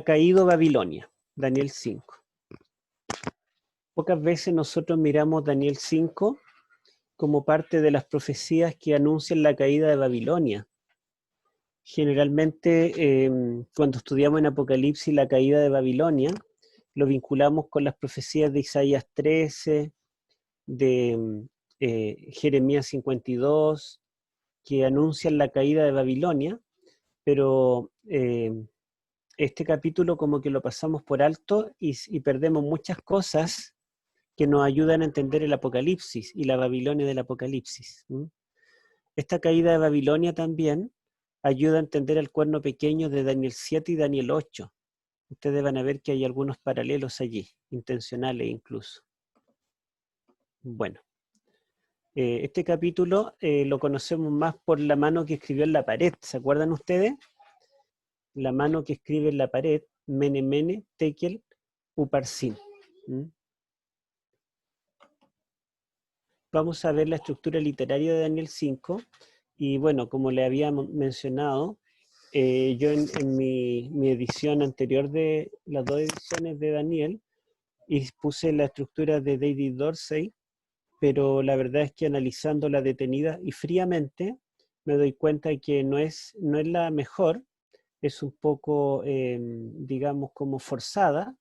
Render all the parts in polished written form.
caído Babilonia, Daniel 5. Pocas veces nosotros miramos Daniel 5 como parte de las profecías que anuncian la caída de Babilonia. Generalmente, cuando estudiamos en Apocalipsis la caída de Babilonia, lo vinculamos con las profecías de Isaías 13, de Jeremías 52, que anuncian la caída de Babilonia, pero este capítulo como que lo pasamos por alto y perdemos muchas cosas que nos ayudan a entender el Apocalipsis y la Babilonia del Apocalipsis. Esta caída de Babilonia también ayuda a entender el cuerno pequeño de Daniel 7 y Daniel 8. Ustedes van a ver que hay algunos paralelos allí, intencionales incluso. Bueno, este capítulo lo conocemos más por la mano que escribió en la pared. ¿Se acuerdan ustedes? La mano que escribe en la pared, Mene Mene Tekel Uparsin. Vamos a ver la estructura literaria de Daniel 5 y bueno, como le había mencionado, yo en mi edición anterior de las 2 ediciones de Daniel y puse la estructura de David Dorsey, pero la verdad es que analizándola detenida y fríamente me doy cuenta que no es la mejor, es un poco, digamos, como forzada,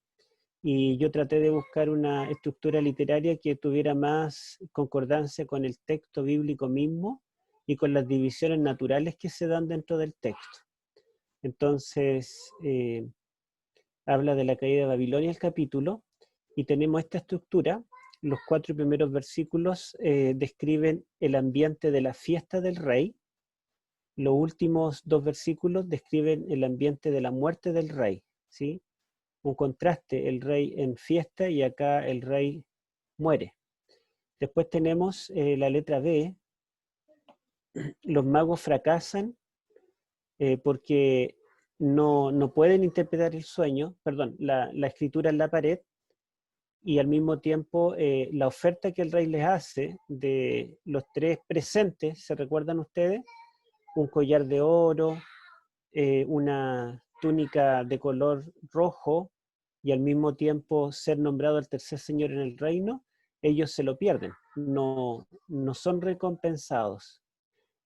y yo traté de buscar una estructura literaria que tuviera más concordancia con el texto bíblico mismo y con las divisiones naturales que se dan dentro del texto. Entonces, habla de la caída de Babilonia el capítulo, y tenemos esta estructura. Los 4 primeros versículos describen el ambiente de la fiesta del rey. Los últimos 2 versículos describen el ambiente de la muerte del rey, ¿sí? Un contraste, el rey en fiesta y acá el rey muere. Después tenemos la letra B. Los magos fracasan porque no pueden interpretar el sueño, perdón, la escritura en la pared, y al mismo tiempo la oferta que el rey les hace de los 3 presentes, ¿se recuerdan ustedes? Un collar de oro, una túnica de color rojo y al mismo tiempo ser nombrado el tercer señor en el reino, ellos se lo pierden, no son recompensados.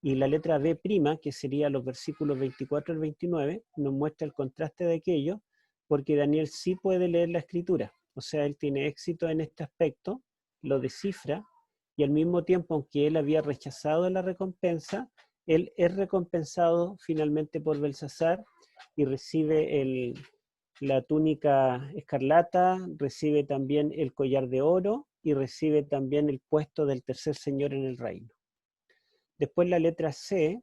Y la letra B', que sería los versículos 24 al 29, nos muestra el contraste de aquello, porque Daniel sí puede leer la escritura, o sea, él tiene éxito en este aspecto, lo descifra, y al mismo tiempo, aunque él había rechazado la recompensa, él es recompensado finalmente por Belsasar y recibe la túnica escarlata, recibe también el collar de oro y recibe también el puesto del tercer señor en el reino. Después la letra C,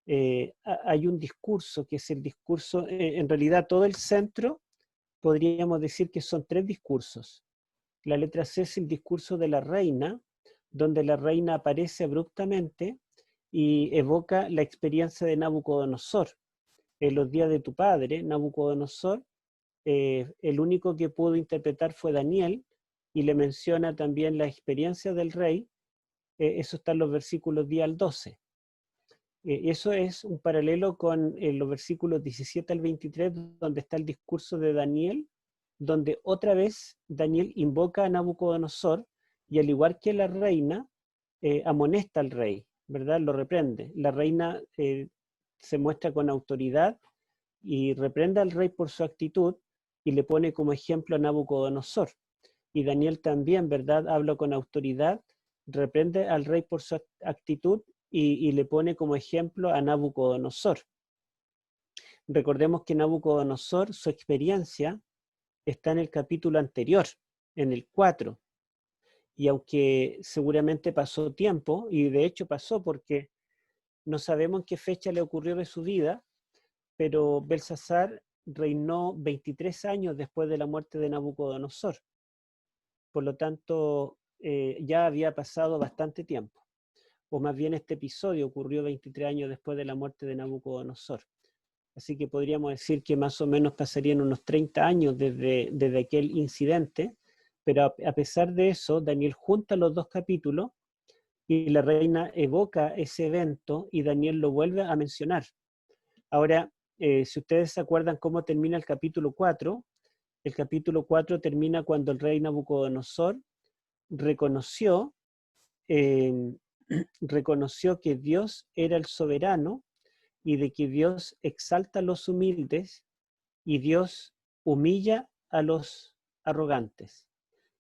hay un discurso que es el discurso, en realidad todo el centro, podríamos decir que son 3 discursos. La letra C es el discurso de la reina, donde la reina aparece abruptamente y evoca la experiencia de Nabucodonosor. En los días de tu padre, Nabucodonosor, el único que pudo interpretar fue Daniel, y le menciona también la experiencia del rey. Eso está en los versículos 10 al 12. Eso es un paralelo con los versículos 17 al 23, donde está el discurso de Daniel, donde otra vez Daniel invoca a Nabucodonosor y al igual que la reina, amonesta al rey, ¿verdad? Lo reprende. La reina se muestra con autoridad y reprende al rey por su actitud y le pone como ejemplo a Nabucodonosor. Y Daniel también, ¿verdad? Habla con autoridad, reprende al rey por su actitud y le pone como ejemplo a Nabucodonosor. Recordemos que Nabucodonosor, su experiencia está en el capítulo anterior, en el 4. Y aunque seguramente pasó tiempo, y de hecho pasó porque no sabemos en qué fecha le ocurrió de su vida, pero Belsasar reinó 23 años después de la muerte de Nabucodonosor. Por lo tanto, ya había pasado bastante tiempo. O más bien este episodio ocurrió 23 años después de la muerte de Nabucodonosor. Así que podríamos decir que más o menos pasarían unos 30 años desde aquel incidente, pero a pesar de eso, Daniel junta los 2 capítulos y la reina evoca ese evento y Daniel lo vuelve a mencionar. Ahora, si ustedes se acuerdan cómo termina el capítulo 4 termina cuando el rey Nabucodonosor reconoció, eh, reconoció que Dios era el soberano y de que Dios exalta a los humildes y Dios humilla a los arrogantes.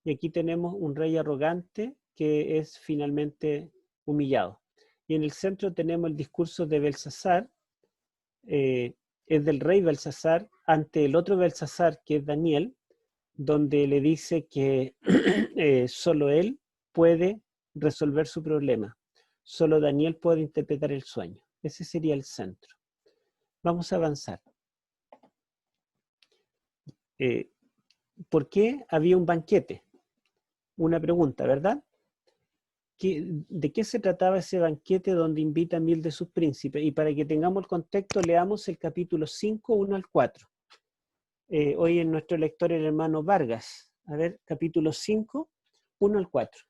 Y aquí tenemos un rey arrogante que es finalmente humillado. Y en el centro tenemos el discurso de Belsasar, es del rey Belsasar ante el otro Belsasar, que es Daniel, donde le dice que solo él puede resolver su problema. Solo Daniel puede interpretar el sueño. Ese sería el centro. Vamos a avanzar. ¿Por qué había un banquete? Una pregunta, ¿verdad? ¿De qué se trataba ese banquete donde invita a 1000 de sus príncipes? Y para que tengamos el contexto, leamos el capítulo 5, 1 al 4. Hoy en nuestro lector el hermano Vargas. A ver, capítulo 5, 1 al 4.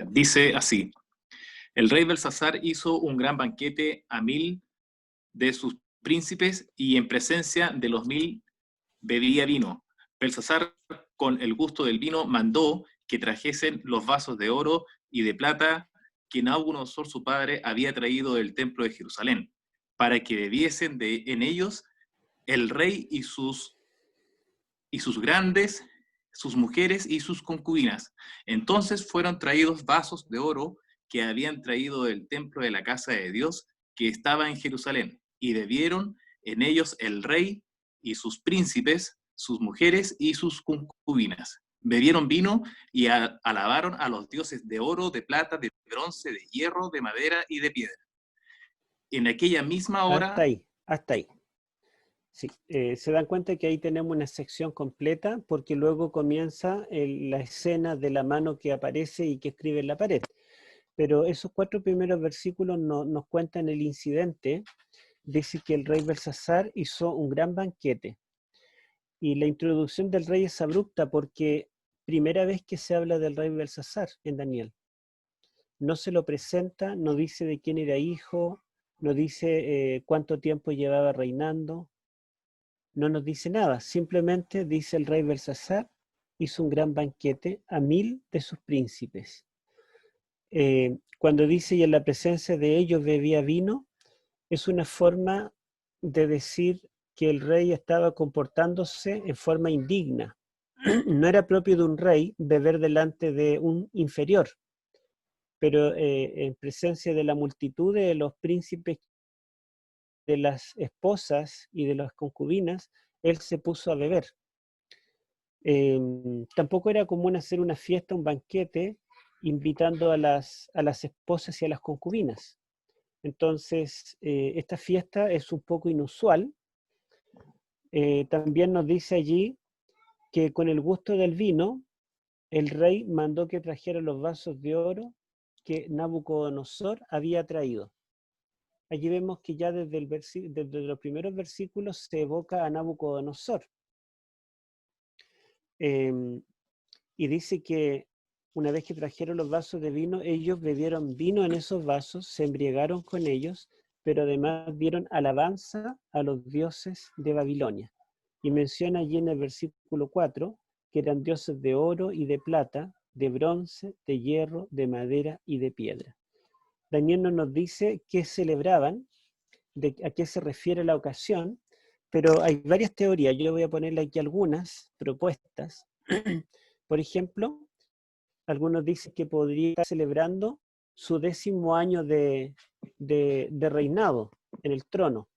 Dice así: el rey Belsasar hizo un gran banquete a 1000 de sus príncipes y en presencia de los 1000 bebía vino. Belsasar, con el gusto del vino, mandó que trajesen los vasos de oro y de plata que Nabucodonosor su padre había traído del templo de Jerusalén, para que bebiesen en ellos el rey y sus grandes, sus mujeres y sus concubinas. Entonces fueron traídos vasos de oro que habían traído del templo de la casa de Dios que estaba en Jerusalén, y bebieron en ellos el rey y sus príncipes, sus mujeres y sus concubinas. Bebieron vino y alabaron a los dioses de oro, de plata, de bronce, de hierro, de madera y de piedra. En aquella misma hora... Hasta ahí, hasta ahí. Sí, se dan cuenta que ahí tenemos una sección completa porque luego comienza la escena de la mano que aparece y que escribe en la pared. Pero esos 4 primeros versículos nos cuentan el incidente. Dice que el rey Belsasar hizo un gran banquete. Y la introducción del rey es abrupta porque primera vez que se habla del rey Belsasar en Daniel. No se lo presenta, no dice de quién era hijo, no dice cuánto tiempo llevaba reinando, no nos dice nada, simplemente dice el rey Belsasar hizo un gran banquete a 1000 de sus príncipes. Cuando dice y en la presencia de ellos bebía vino, es una forma de decir que el rey estaba comportándose en forma indigna. No era propio de un rey beber delante de un inferior, pero en presencia de la multitud de los príncipes, de las esposas y de las concubinas, él se puso a beber. Tampoco era común hacer una fiesta, un banquete, invitando a las esposas y a las concubinas. Entonces, esta fiesta es un poco inusual. También nos dice allí que con el gusto del vino, el rey mandó que trajeran los vasos de oro que Nabucodonosor había traído. Allí vemos que ya desde los primeros versículos se evoca a Nabucodonosor. Y dice que una vez que trajeron los vasos de vino, ellos bebieron vino en esos vasos, se embriagaron con ellos, pero además dieron alabanza a los dioses de Babilonia. Y menciona allí en el versículo 4 que eran dioses de oro y de plata, de bronce, de hierro, de madera y de piedra. Daniel no nos dice qué celebraban, a qué se refiere la ocasión, pero hay varias teorías. Yo voy a ponerle aquí algunas propuestas. Por ejemplo, algunos dicen que podría estar celebrando su 10º año de reinado en el trono,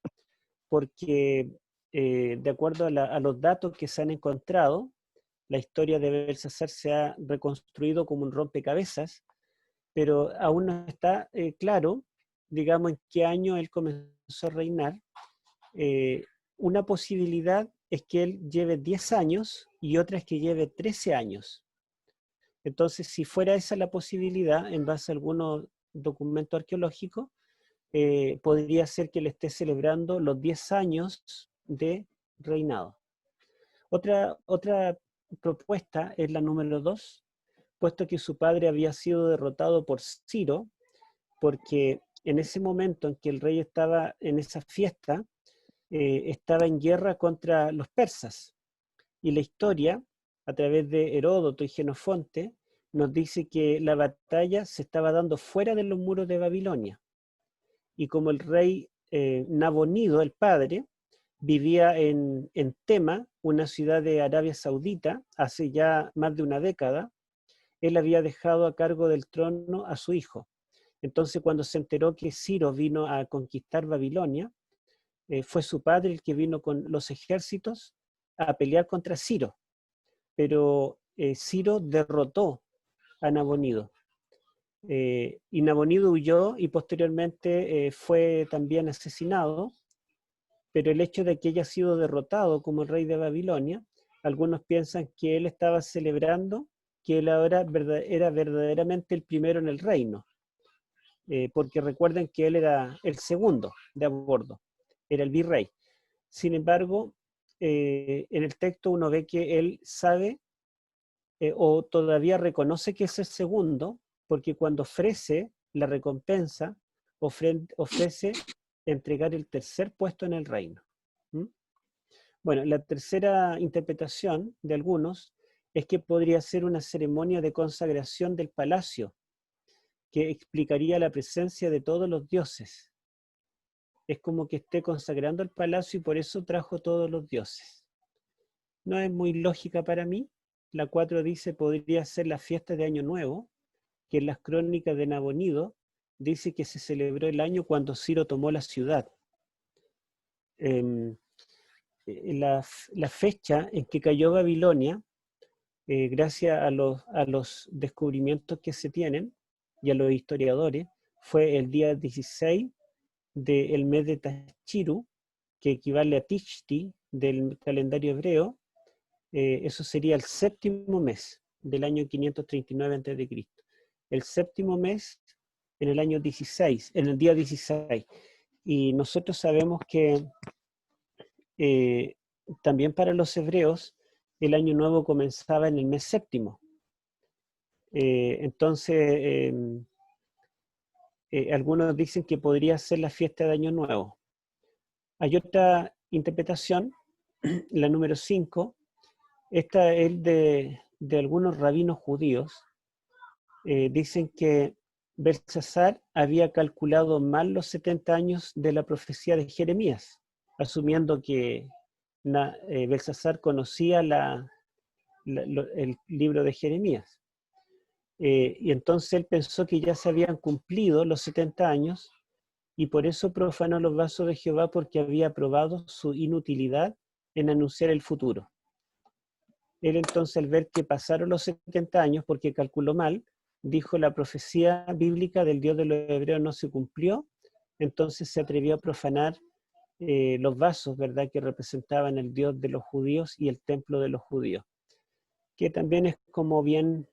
porque de acuerdo a los datos que se han encontrado, la historia de Belsasar se ha reconstruido como un rompecabezas, pero aún no está claro, digamos, en qué año él comenzó a reinar. Una posibilidad es que él lleve 10 años y otra es que lleve 13 años. Entonces, si fuera esa la posibilidad, en base a algunos documentos arqueológicos, podría ser que él esté celebrando los 10 años de reinado. Otra propuesta es la número 2, puesto que su padre había sido derrotado por Ciro, porque en ese momento en que el rey estaba en esa fiesta, estaba en guerra contra los persas. Y la historia, a través de Heródoto y Jenofonte, nos dice que la batalla se estaba dando fuera de los muros de Babilonia. Y como el rey Nabonido, el padre, vivía en Tema, una ciudad de Arabia Saudita, hace ya más de una década, él había dejado a cargo del trono a su hijo. Entonces, cuando se enteró que Ciro vino a conquistar Babilonia, fue su padre el que vino con los ejércitos a pelear contra Ciro. Pero Ciro derrotó a Nabonido. Y Nabonido huyó y posteriormente fue también asesinado, pero el hecho de que haya sido derrotado como el rey de Babilonia, algunos piensan que él estaba celebrando que él ahora era verdaderamente el primero en el reino, porque recuerden que él era el segundo de a bordo, era el virrey. Sin embargo, en el texto uno ve que él sabe o todavía reconoce que es el segundo, porque cuando ofrece la recompensa, ofrece entregar el tercer puesto en el reino. ¿Mm? Bueno, la tercera interpretación de algunos es que podría ser una ceremonia de consagración del palacio, que explicaría la presencia de todos los dioses. Es como que esté consagrando el palacio y por eso trajo todos los dioses. No es muy lógica para mí. La 4 dice podría ser la fiesta de Año Nuevo, que en las crónicas de Nabonido dice que se celebró el año cuando Ciro tomó la ciudad. La fecha en que cayó Babilonia, gracias a los descubrimientos que se tienen y a los historiadores, fue el día 16 del mes de Tachiru, que equivale a Tishti del calendario hebreo. Eso sería el séptimo mes del año 539 a.C. El séptimo mes en el año 16, en el día 16. Y nosotros sabemos que también para los hebreos el año nuevo comenzaba en el mes séptimo. Entonces, algunos dicen que podría ser la fiesta de Año Nuevo. Hay otra interpretación, la número 5, esta es de algunos rabinos judíos. Dicen que Belsasar había calculado mal los 70 años de la profecía de Jeremías, asumiendo que Belsasar conocía el libro de Jeremías. Y entonces él pensó que ya se habían cumplido los 70 años y por eso profanó los vasos de Jehová, porque había probado su inutilidad en anunciar el futuro. Él entonces, al ver que pasaron los 70 años, porque calculó mal, dijo: la profecía bíblica del Dios de los hebreos no se cumplió, entonces se atrevió a profanar los vasos, ¿verdad?, que representaban el Dios de los judíos y el templo de los judíos, que también es como bien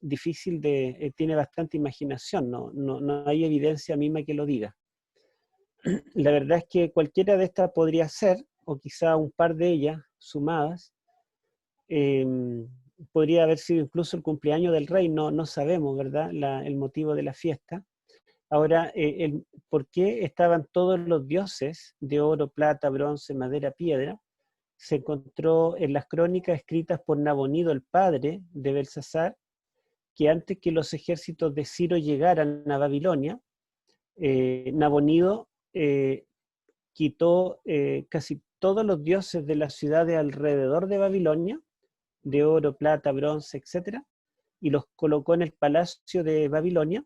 difícil tiene bastante imaginación, no hay evidencia misma que lo diga. La verdad es que cualquiera de estas podría ser, o quizá un par de ellas sumadas, podría haber sido incluso el cumpleaños del rey, no sabemos, ¿verdad?, el motivo de la fiesta. Ahora, ¿por qué estaban todos los dioses de oro, plata, bronce, madera, piedra? Se encontró en las crónicas escritas por Nabonido, el padre de Belsasar, que antes que los ejércitos de Ciro llegaran a Babilonia, Nabonido quitó casi todos los dioses de las ciudades alrededor de Babilonia, de oro, plata, bronce, etc., y los colocó en el palacio de Babilonia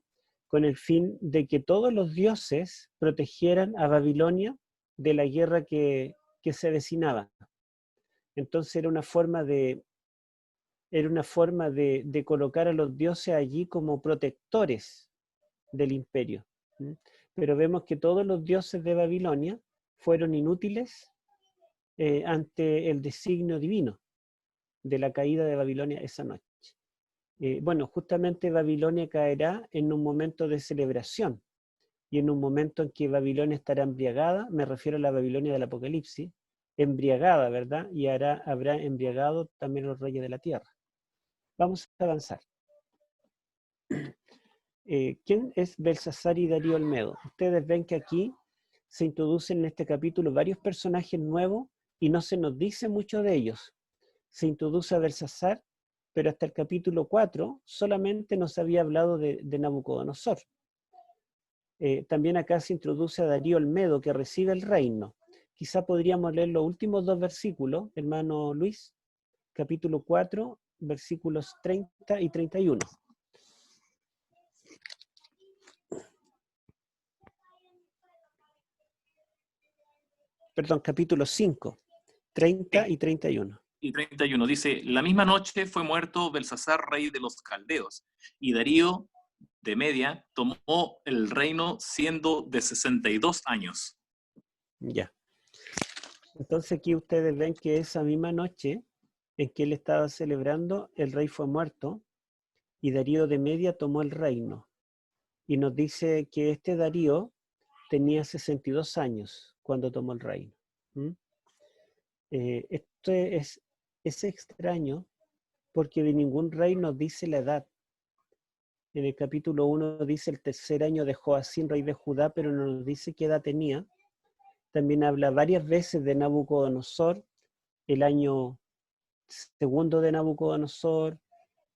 con el fin de que todos los dioses protegieran a Babilonia de la guerra que se avecinaba. Entonces era una forma de colocar a los dioses allí como protectores del imperio. Pero vemos que todos los dioses de Babilonia fueron inútiles ante el designio divino de la caída de Babilonia esa noche. Bueno, justamente Babilonia caerá en un momento de celebración y en un momento en que Babilonia estará embriagada, me refiero a la Babilonia del Apocalipsis, embriagada, ¿verdad? Y habrá embriagado también los reyes de la tierra. Vamos a avanzar. ¿Quién es Belsasar y Darío el Medo? Ustedes ven que aquí se introducen en este capítulo varios personajes nuevos y no se nos dice mucho de ellos. Se introduce a Belsasar, pero hasta el capítulo 4 solamente nos había hablado de Nabucodonosor. También acá se introduce a Darío el Medo, que recibe el reino. Quizá podríamos leer los últimos dos versículos, hermano Luis, capítulo 4, versículos 30 y 31. Perdón, capítulo 5, 30 y 31. Y 31 dice, la misma noche fue muerto Belsasar, rey de los caldeos, y Darío de Media tomó el reino siendo de 62 años. Ya. Entonces aquí ustedes ven que esa misma noche en que él estaba celebrando, el rey fue muerto y Darío de Media tomó el reino. Y nos dice que este Darío tenía 62 años cuando tomó el reino. Esto es extraño porque de ningún rey nos dice la edad. En el capítulo 1 dice el tercer año de Joacín, rey de Judá, pero no nos dice qué edad tenía. También habla varias veces de Nabucodonosor, el año segundo de Nabucodonosor,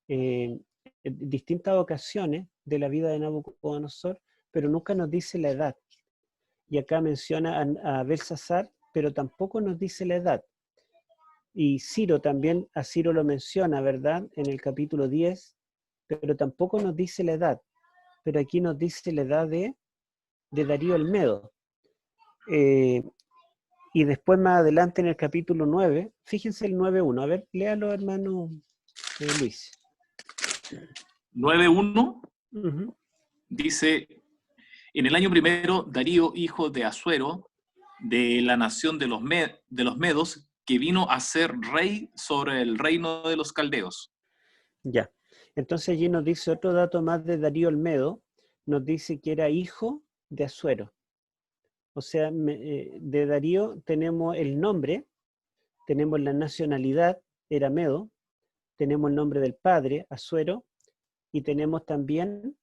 en distintas ocasiones de la vida de Nabucodonosor, pero nunca nos dice la edad. Y acá menciona a Belsasar, pero tampoco nos dice la edad. Y Ciro también, a Ciro lo menciona, ¿verdad? En el capítulo 10, pero tampoco nos dice la edad. Pero aquí nos dice la edad de Darío el Medo. Y después más adelante en el capítulo 9, fíjense el 9.1. A ver, léalo, hermano Luis. 9.1 Uh-huh. dice, en el año primero, Darío, hijo de Asuero, de la nación de los Medos, que vino a ser rey sobre el reino de los caldeos. Ya. Entonces allí nos dice otro dato más de Darío el Medo. Nos dice que era hijo de Asuero. O sea, de Darío tenemos el nombre, tenemos la nacionalidad, era Medo, tenemos el nombre del padre, Asuero, y tenemos también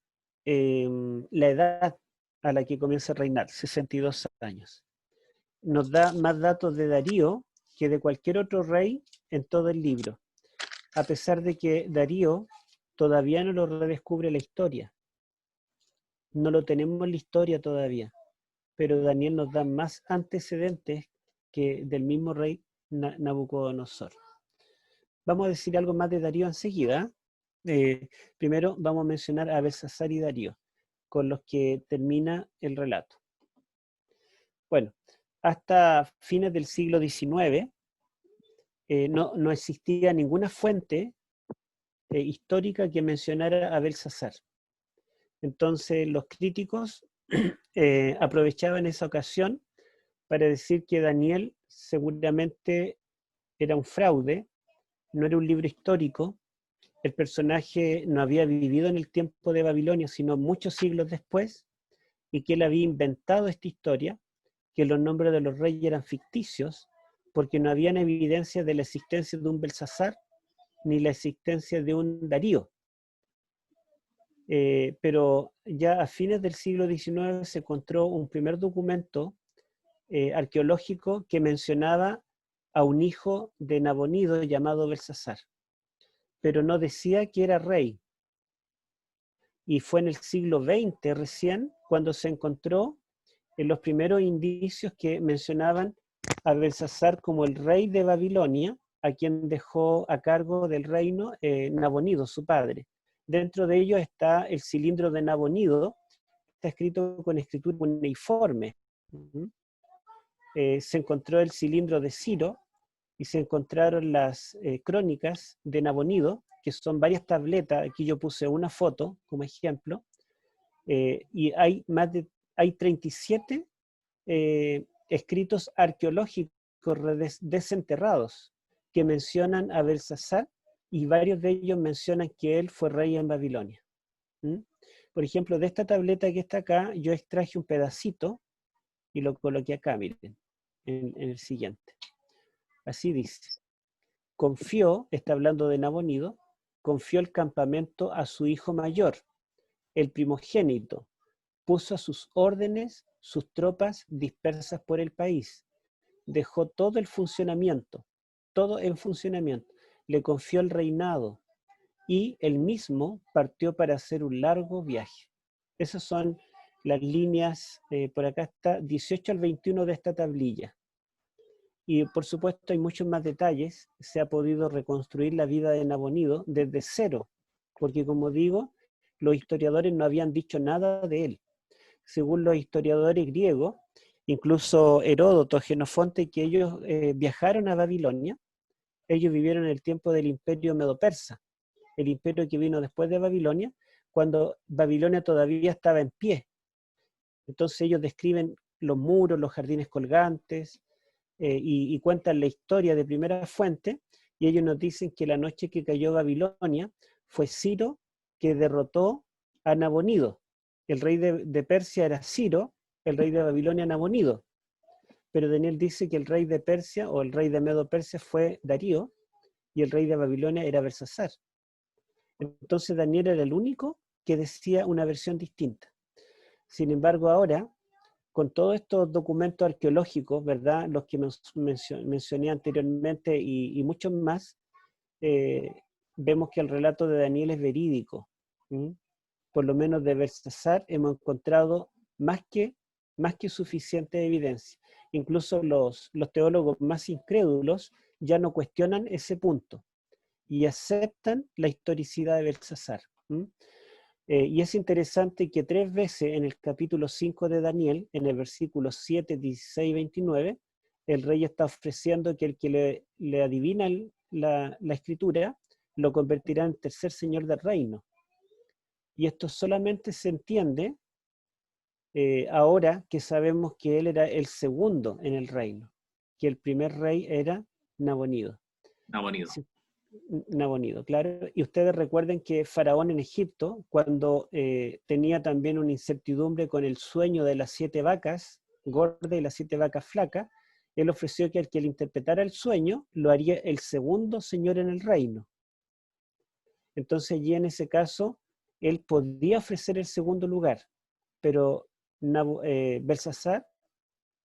la edad a la que comienza a reinar, 62 años. Nos da más datos de Darío que de cualquier otro rey en todo el libro, a pesar de que Darío todavía no lo redescubre la historia. No lo tenemos en la historia todavía, pero Daniel nos da más antecedentes que del mismo rey Nabucodonosor. Vamos a decir algo más de Darío enseguida. Primero vamos a mencionar a Belsasar y Darío, con los que termina el relato. Bueno, hasta fines del siglo XIX no existía ninguna fuente histórica que mencionara a Belsasar. Entonces los críticos aprovechaban esa ocasión para decir que Daniel seguramente era un fraude, no era un libro histórico, el personaje no había vivido en el tiempo de Babilonia, sino muchos siglos después, y que él había inventado esta historia, que los nombres de los reyes eran ficticios, porque no habían evidencia de la existencia de un Belsasar, ni la existencia de un Darío. Pero ya a fines del siglo XIX se encontró un primer documento arqueológico que mencionaba a un hijo de Nabonido llamado Belsasar, pero no decía que era rey. Y fue en el siglo XX recién cuando se encontró en los primeros indicios que mencionaban a Belsasar como el rey de Babilonia, a quien dejó a cargo del reino Nabonido, su padre. Dentro de ellos está el cilindro de Nabonido, está escrito con escritura cuneiforme. Se encontró el cilindro de Ciro y se encontraron las crónicas de Nabonido, que son varias tabletas. Aquí yo puse una foto como ejemplo, y hay 37 escritos arqueológicos desenterrados que mencionan a Belsasar, y varios de ellos mencionan que él fue rey en Babilonia. Por ejemplo, de esta tableta que está acá, yo extraje un pedacito y lo coloqué acá, miren, en el siguiente. Así dice: confió, está hablando de Nabonido, confió el campamento a su hijo mayor, el primogénito, puso a sus órdenes sus tropas dispersas por el país, dejó todo todo en funcionamiento, le confió el reinado y él mismo partió para hacer un largo viaje. Esas son las líneas, por acá está 18 al 21 de esta tablilla. Y por supuesto hay muchos más detalles, se ha podido reconstruir la vida de Nabonido desde cero, porque como digo, los historiadores no habían dicho nada de él. Según los historiadores griegos, incluso Heródoto, Jenofonte, que ellos viajaron a Babilonia, ellos vivieron en el tiempo del imperio medo-persa, el imperio que vino después de Babilonia, cuando Babilonia todavía estaba en pie. Entonces ellos describen los muros, los jardines colgantes, y cuentan la historia de primera fuente, y ellos nos dicen que la noche que cayó Babilonia fue Ciro que derrotó a Nabonido. El rey de Persia era Ciro, el rey de Babilonia Nabonido. Pero Daniel dice que el rey de Persia o el rey de Medo-Persia fue Darío y el rey de Babilonia era Belsasar. Entonces Daniel era el único que decía una versión distinta. Sin embargo, ahora, con todos estos documentos arqueológicos, ¿verdad? Los que mencioné anteriormente y muchos más, vemos que el relato de Daniel es verídico. Por lo menos de Belsasar hemos encontrado más que suficiente evidencia. Incluso los teólogos más incrédulos ya no cuestionan ese punto y aceptan la historicidad de Belsasar. Y es interesante que 3 veces en el capítulo 5 de Daniel, en el versículo 7, 16 y 29, el rey está ofreciendo que el que le adivina la escritura lo convertirá en tercer señor del reino. Y esto solamente se entiende ahora que sabemos que él era el segundo en el reino, que el primer rey era Nabonido. Nabonido. Nabonido, claro. Y ustedes recuerden que Faraón en Egipto, cuando tenía también una incertidumbre con el sueño de las 7 vacas gordas y las 7 vacas flacas, él ofreció que el que le interpretara el sueño lo haría el segundo señor en el reino. Entonces allí en ese caso, él podía ofrecer el segundo lugar, pero Belsasar,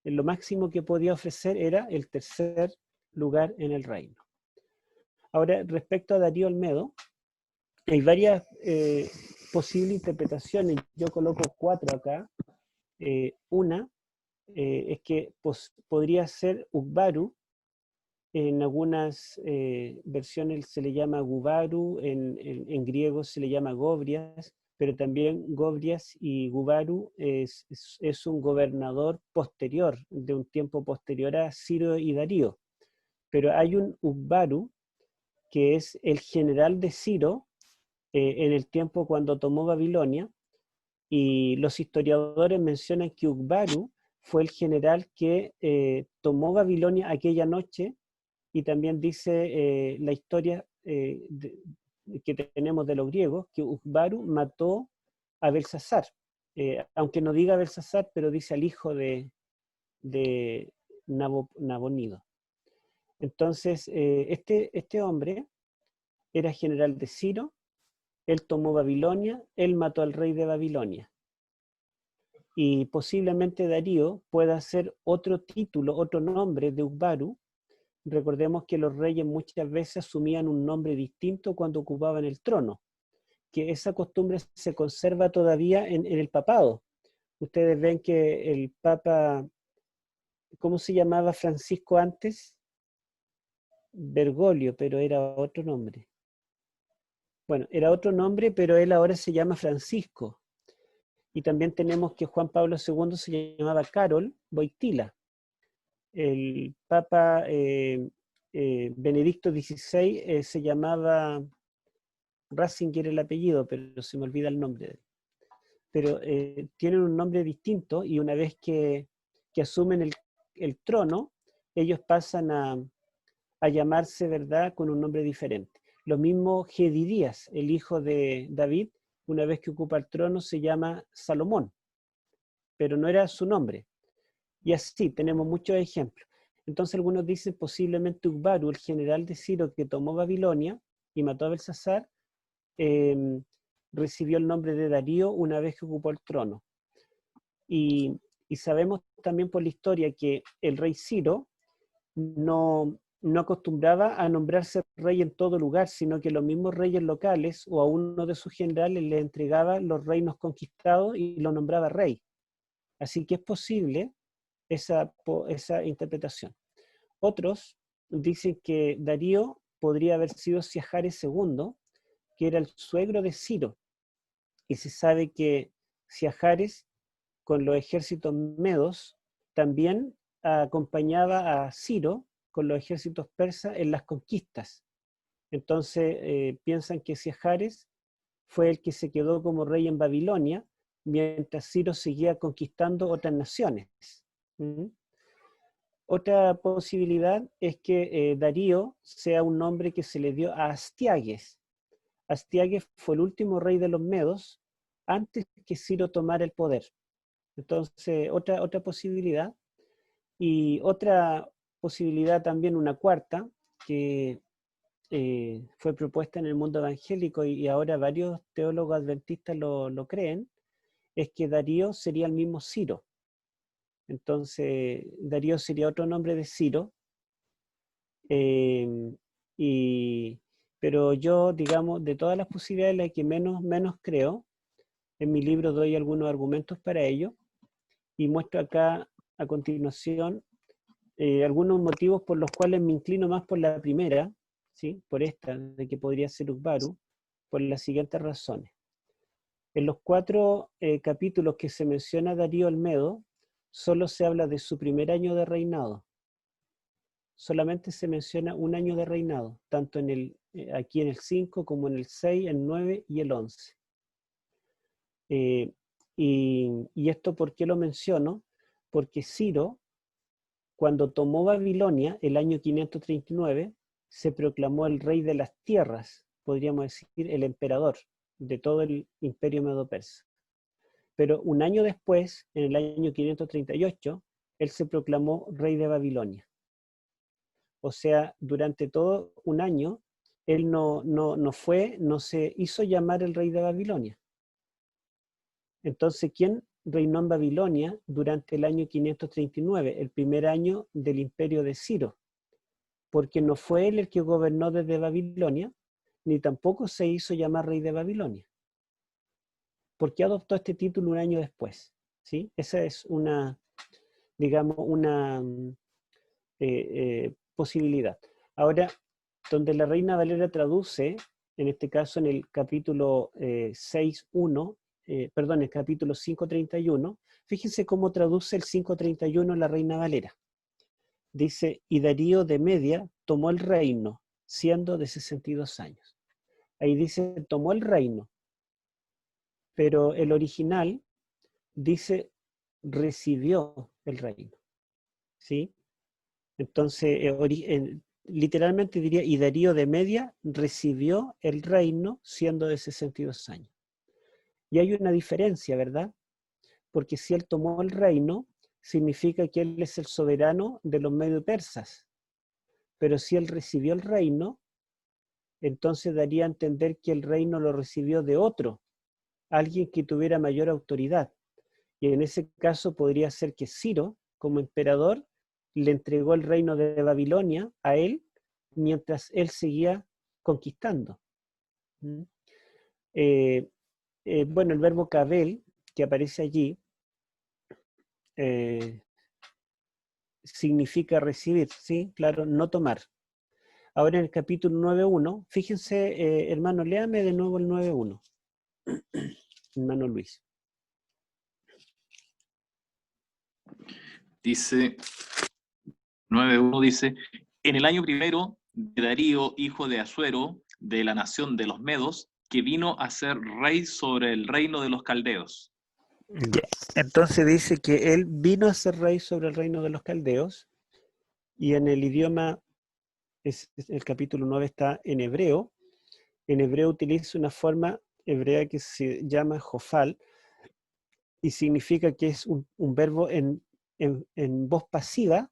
lo máximo que podía ofrecer era el tercer lugar en el reino. Ahora, respecto a Darío Olmedo, hay varias posibles interpretaciones. Yo coloco 4 acá. Una es que podría ser Ugbaru. En algunas versiones se le llama Gubaru, en griego se le llama Gobrias, pero también Gobrias y Gubaru es un gobernador posterior, de un tiempo posterior a Ciro y Darío. Pero hay un Ugbaru, que es el general de Ciro en el tiempo cuando tomó Babilonia, y los historiadores mencionan que Ugbaru fue el general que tomó Babilonia aquella noche, y también dice la historia que tenemos de los griegos, que Ugbaru mató a Belsasar, aunque no diga Belsasar, pero dice al hijo de Nabonido. Entonces, este hombre era general de Ciro, él tomó Babilonia, él mató al rey de Babilonia. Y posiblemente Darío pueda ser otro título, otro nombre de Ugbaru. Recordemos que los reyes muchas veces asumían un nombre distinto cuando ocupaban el trono, que esa costumbre se conserva todavía en el papado. Ustedes ven que el papa, ¿cómo se llamaba Francisco antes? Bergoglio, pero era otro nombre. Bueno, era otro nombre, pero él ahora se llama Francisco. Y también tenemos que Juan Pablo II se llamaba Karol Wojtyła. El Papa Benedicto XVI se llamaba Ratzinger el apellido, pero se me olvida el nombre. Pero tienen un nombre distinto, y una vez que asumen el trono, ellos pasan a llamarse, ¿verdad?, con un nombre diferente. Lo mismo Gedidías, el hijo de David, una vez que ocupa el trono se llama Salomón, pero no era su nombre. Y así tenemos muchos ejemplos. Entonces algunos dicen posiblemente Ugbaru, el general de Ciro que tomó Babilonia y mató a Belsasar, recibió el nombre de Darío una vez que ocupó el trono. Y sabemos también por la historia que el rey Ciro no acostumbraba a nombrarse rey en todo lugar, sino que los mismos reyes locales o a uno de sus generales le entregaba los reinos conquistados y lo nombraba rey. Así que es posible esa interpretación. Otros dicen que Darío podría haber sido Siajares II, que era el suegro de Ciro. Y se sabe que Siajares, con los ejércitos medos, también acompañaba a Ciro con los ejércitos persas en las conquistas. Entonces piensan que Siajares fue el que se quedó como rey en Babilonia, mientras Ciro seguía conquistando otras naciones. ¿Mm? Otra posibilidad es que Darío sea un nombre que se le dio a Astiages. Astiages fue el último rey de los medos antes que Ciro tomara el poder. Entonces, otra posibilidad. Y otra posibilidad también, una cuarta, que fue propuesta en el mundo evangélico y ahora varios teólogos adventistas lo creen, es que Darío sería el mismo Ciro. Entonces, Darío sería otro nombre de Ciro. Pero yo, digamos, de todas las posibilidades, la que menos creo, en mi libro doy algunos argumentos para ello y muestro acá a continuación algunos motivos por los cuales me inclino más por la primera, ¿sí? Por esta, de que podría ser Ugbaru, por las siguientes razones. En los 4 capítulos que se menciona Darío el Medo, solo se habla de su primer año de reinado. Solamente se menciona un año de reinado, tanto aquí en el 5 como en el 6, el 9 y el 11. Y esto, ¿por qué lo menciono? Porque Ciro, cuando tomó Babilonia, el año 539, se proclamó el rey de las tierras, podríamos decir el emperador de todo el imperio medo-persa. Pero un año después, en el año 538, él se proclamó rey de Babilonia. O sea, durante todo un año, él no se hizo llamar el rey de Babilonia. Entonces, ¿quién reinó en Babilonia durante el año 539, el primer año del imperio de Ciro? Porque no fue él el que gobernó desde Babilonia, ni tampoco se hizo llamar rey de Babilonia. ¿Por qué adoptó este título un año después? ¿Sí? Esa es una, digamos, una posibilidad. Ahora, donde la Reina Valera traduce, en este caso en el capítulo 6.1, el capítulo 5.31, fíjense cómo traduce el 5.31 la Reina Valera. Dice, y Darío de Media tomó el reino, siendo de 62 años. Ahí dice, tomó el reino, pero el original dice, recibió el reino. ¿Sí? Entonces, literalmente diría, y Darío de Media recibió el reino siendo de 62 años. Y hay una diferencia, ¿verdad? Porque si él tomó el reino, significa que él es el soberano de los medio persas. Pero si él recibió el reino, entonces daría a entender que el reino lo recibió de otro, alguien que tuviera mayor autoridad. Y en ese caso podría ser que Ciro, como emperador, le entregó el reino de Babilonia a él, mientras él seguía conquistando. Bueno, el verbo kabel, que aparece allí, significa recibir, ¿sí? Claro, no tomar. Ahora en el capítulo 9.1, fíjense, hermano, léame de nuevo el 9.1. Hermano Luis. Dice, 9.1 dice, en el año primero de Darío, hijo de Asuero, de la nación de los Medos, que vino a ser rey sobre el reino de los caldeos. Entonces dice que él vino a ser rey sobre el reino de los caldeos, y en el idioma, el capítulo 9 está en hebreo. En hebreo utiliza una forma hebrea que se llama jofal, y significa que es un verbo en voz pasiva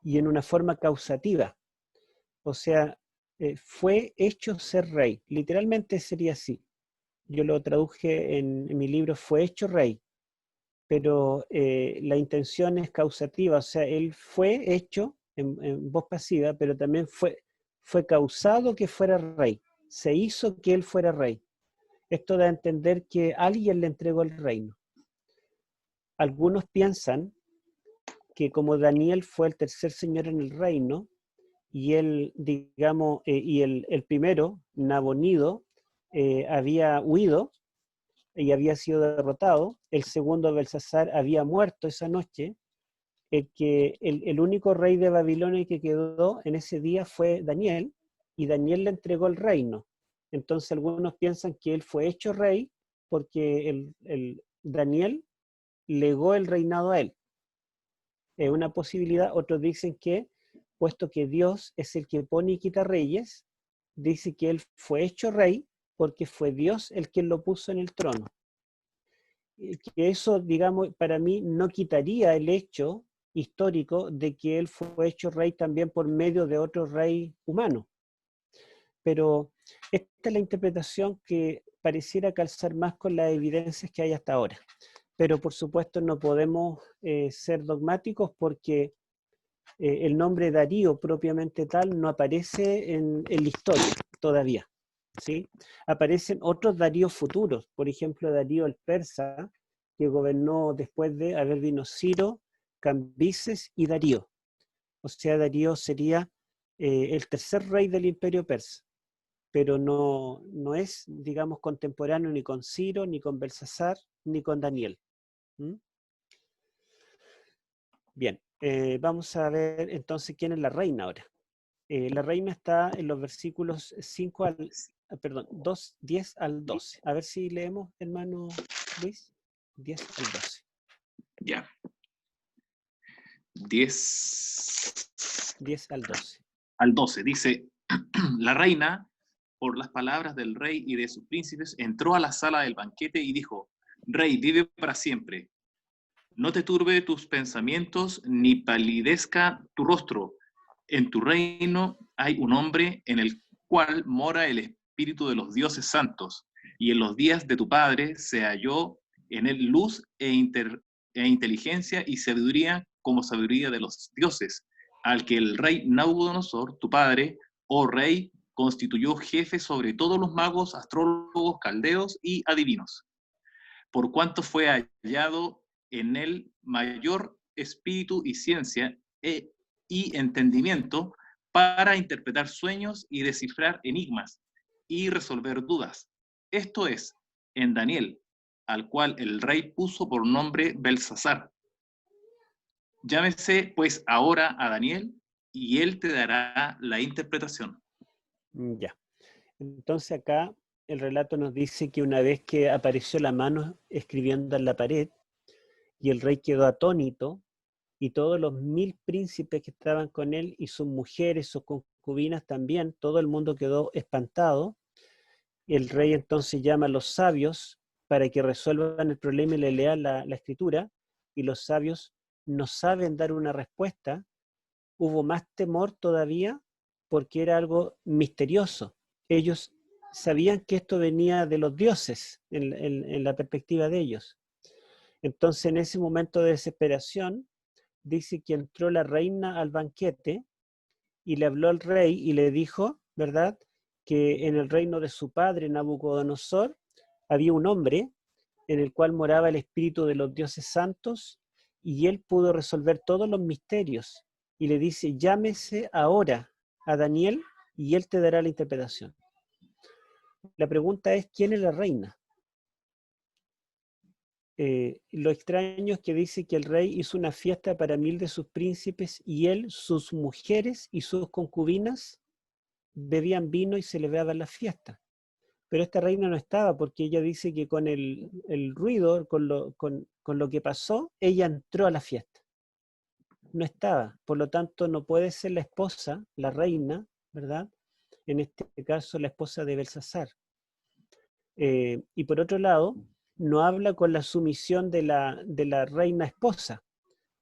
y en una forma causativa. O sea, fue hecho ser rey. Literalmente sería así. yo lo traduje en mi libro, fue hecho rey, pero la intención es causativa, o sea, él fue hecho en voz pasiva, pero también fue causado que fuera rey, se hizo que él fuera rey. Esto da a entender que alguien le entregó el reino. Algunos piensan que como Daniel fue el tercer señor en el reino, y él, digamos, y el primero, Nabonido, había huido y había sido derrotado, el segundo, Belsasar, había muerto esa noche, que el único rey de Babilonia que quedó en ese día fue Daniel, y Daniel le entregó el reino. Entonces algunos piensan que él fue hecho rey porque Daniel legó el reinado a él. Es una posibilidad. Otros dicen que, puesto que Dios es el que pone y quita reyes, dice que él fue hecho rey porque fue Dios el que lo puso en el trono. Que eso, digamos, para mí no quitaría el hecho histórico de que él fue hecho rey también por medio de otro rey humano. Pero esta es la interpretación que pareciera calzar más con las evidencias que hay hasta ahora. Pero por supuesto no podemos ser dogmáticos porque el nombre Darío propiamente tal no aparece en la historia todavía, ¿sí? Aparecen otros Daríos futuros, por ejemplo Darío el persa, que gobernó después de haber vino Ciro, Cambises y Darío. O sea, Darío sería el tercer rey del imperio persa, pero no es, digamos, contemporáneo ni con Ciro, ni con Belsasar, ni con Daniel. ¿Mm? Bien, vamos a ver entonces quién es la reina ahora. La reina está en los versículos 5 perdón, 10 al 12. A ver si leemos, hermano Luis. 10 al 12. Ya. 10 10 al 12. al 12. Dice, la reina, por las palabras del rey y de sus príncipes, entró a la sala del banquete y dijo, Rey, vive para siempre. No te turbe tus pensamientos, ni palidezca tu rostro. En tu reino hay un hombre en el cual mora el espíritu de los dioses santos, y en los días de tu padre se halló en él luz e inteligencia y sabiduría como sabiduría de los dioses, al que el rey Nabucodonosor, tu padre, oh rey, constituyó jefe sobre todos los magos, astrólogos, caldeos y adivinos, por cuanto fue hallado en él mayor espíritu y ciencia y entendimiento para interpretar sueños y descifrar enigmas y resolver dudas. Esto es, en Daniel, al cual el rey puso por nombre Belsasar. Llámese pues ahora a Daniel y él te dará la interpretación. Ya. Entonces acá el relato nos dice que una vez que apareció la mano escribiendo en la pared y el rey quedó atónito y todos los 1000 príncipes que estaban con él y sus mujeres, sus concubinas también, todo el mundo quedó espantado. El rey entonces llama a los sabios para que resuelvan el problema y le lean la escritura, y los sabios no saben dar una respuesta. Hubo más temor todavía porque era algo misterioso. Ellos sabían que esto venía de los dioses en la perspectiva de ellos. Entonces en ese momento de desesperación dice que entró la reina al banquete y le habló al rey y le dijo, ¿verdad?, que en el reino de su padre Nabucodonosor había un hombre en el cual moraba el espíritu de los dioses santos y él pudo resolver todos los misterios. Y le dice, llámese ahora a Daniel y él te dará la interpretación. La pregunta es, ¿quién es la reina? Lo extraño es que dice que el rey hizo una fiesta para 1000 de sus príncipes y él, sus mujeres y sus concubinas bebían vino y celebraban la fiesta. Pero esta reina no estaba porque ella dice que con el ruido, con lo que pasó, ella entró a la fiesta. No estaba, por lo tanto no puede ser la esposa, la reina, ¿verdad? En este caso la esposa de Belsasar. Y por otro lado, no habla con la sumisión de la reina esposa,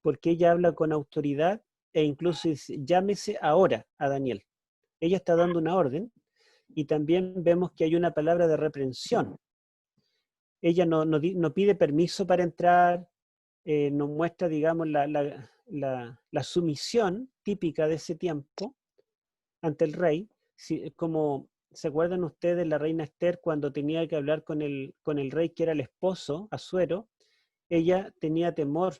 porque ella habla con autoridad e incluso dice, llámese ahora a Daniel. Ella está dando una orden y también vemos que hay una palabra de reprensión. ella no pide permiso para entrar, nos muestra, digamos, la sumisión típica de ese tiempo ante el rey. Como se acuerdan ustedes, la reina Esther, cuando tenía que hablar con el rey, que era el esposo, Asuero, ella tenía temor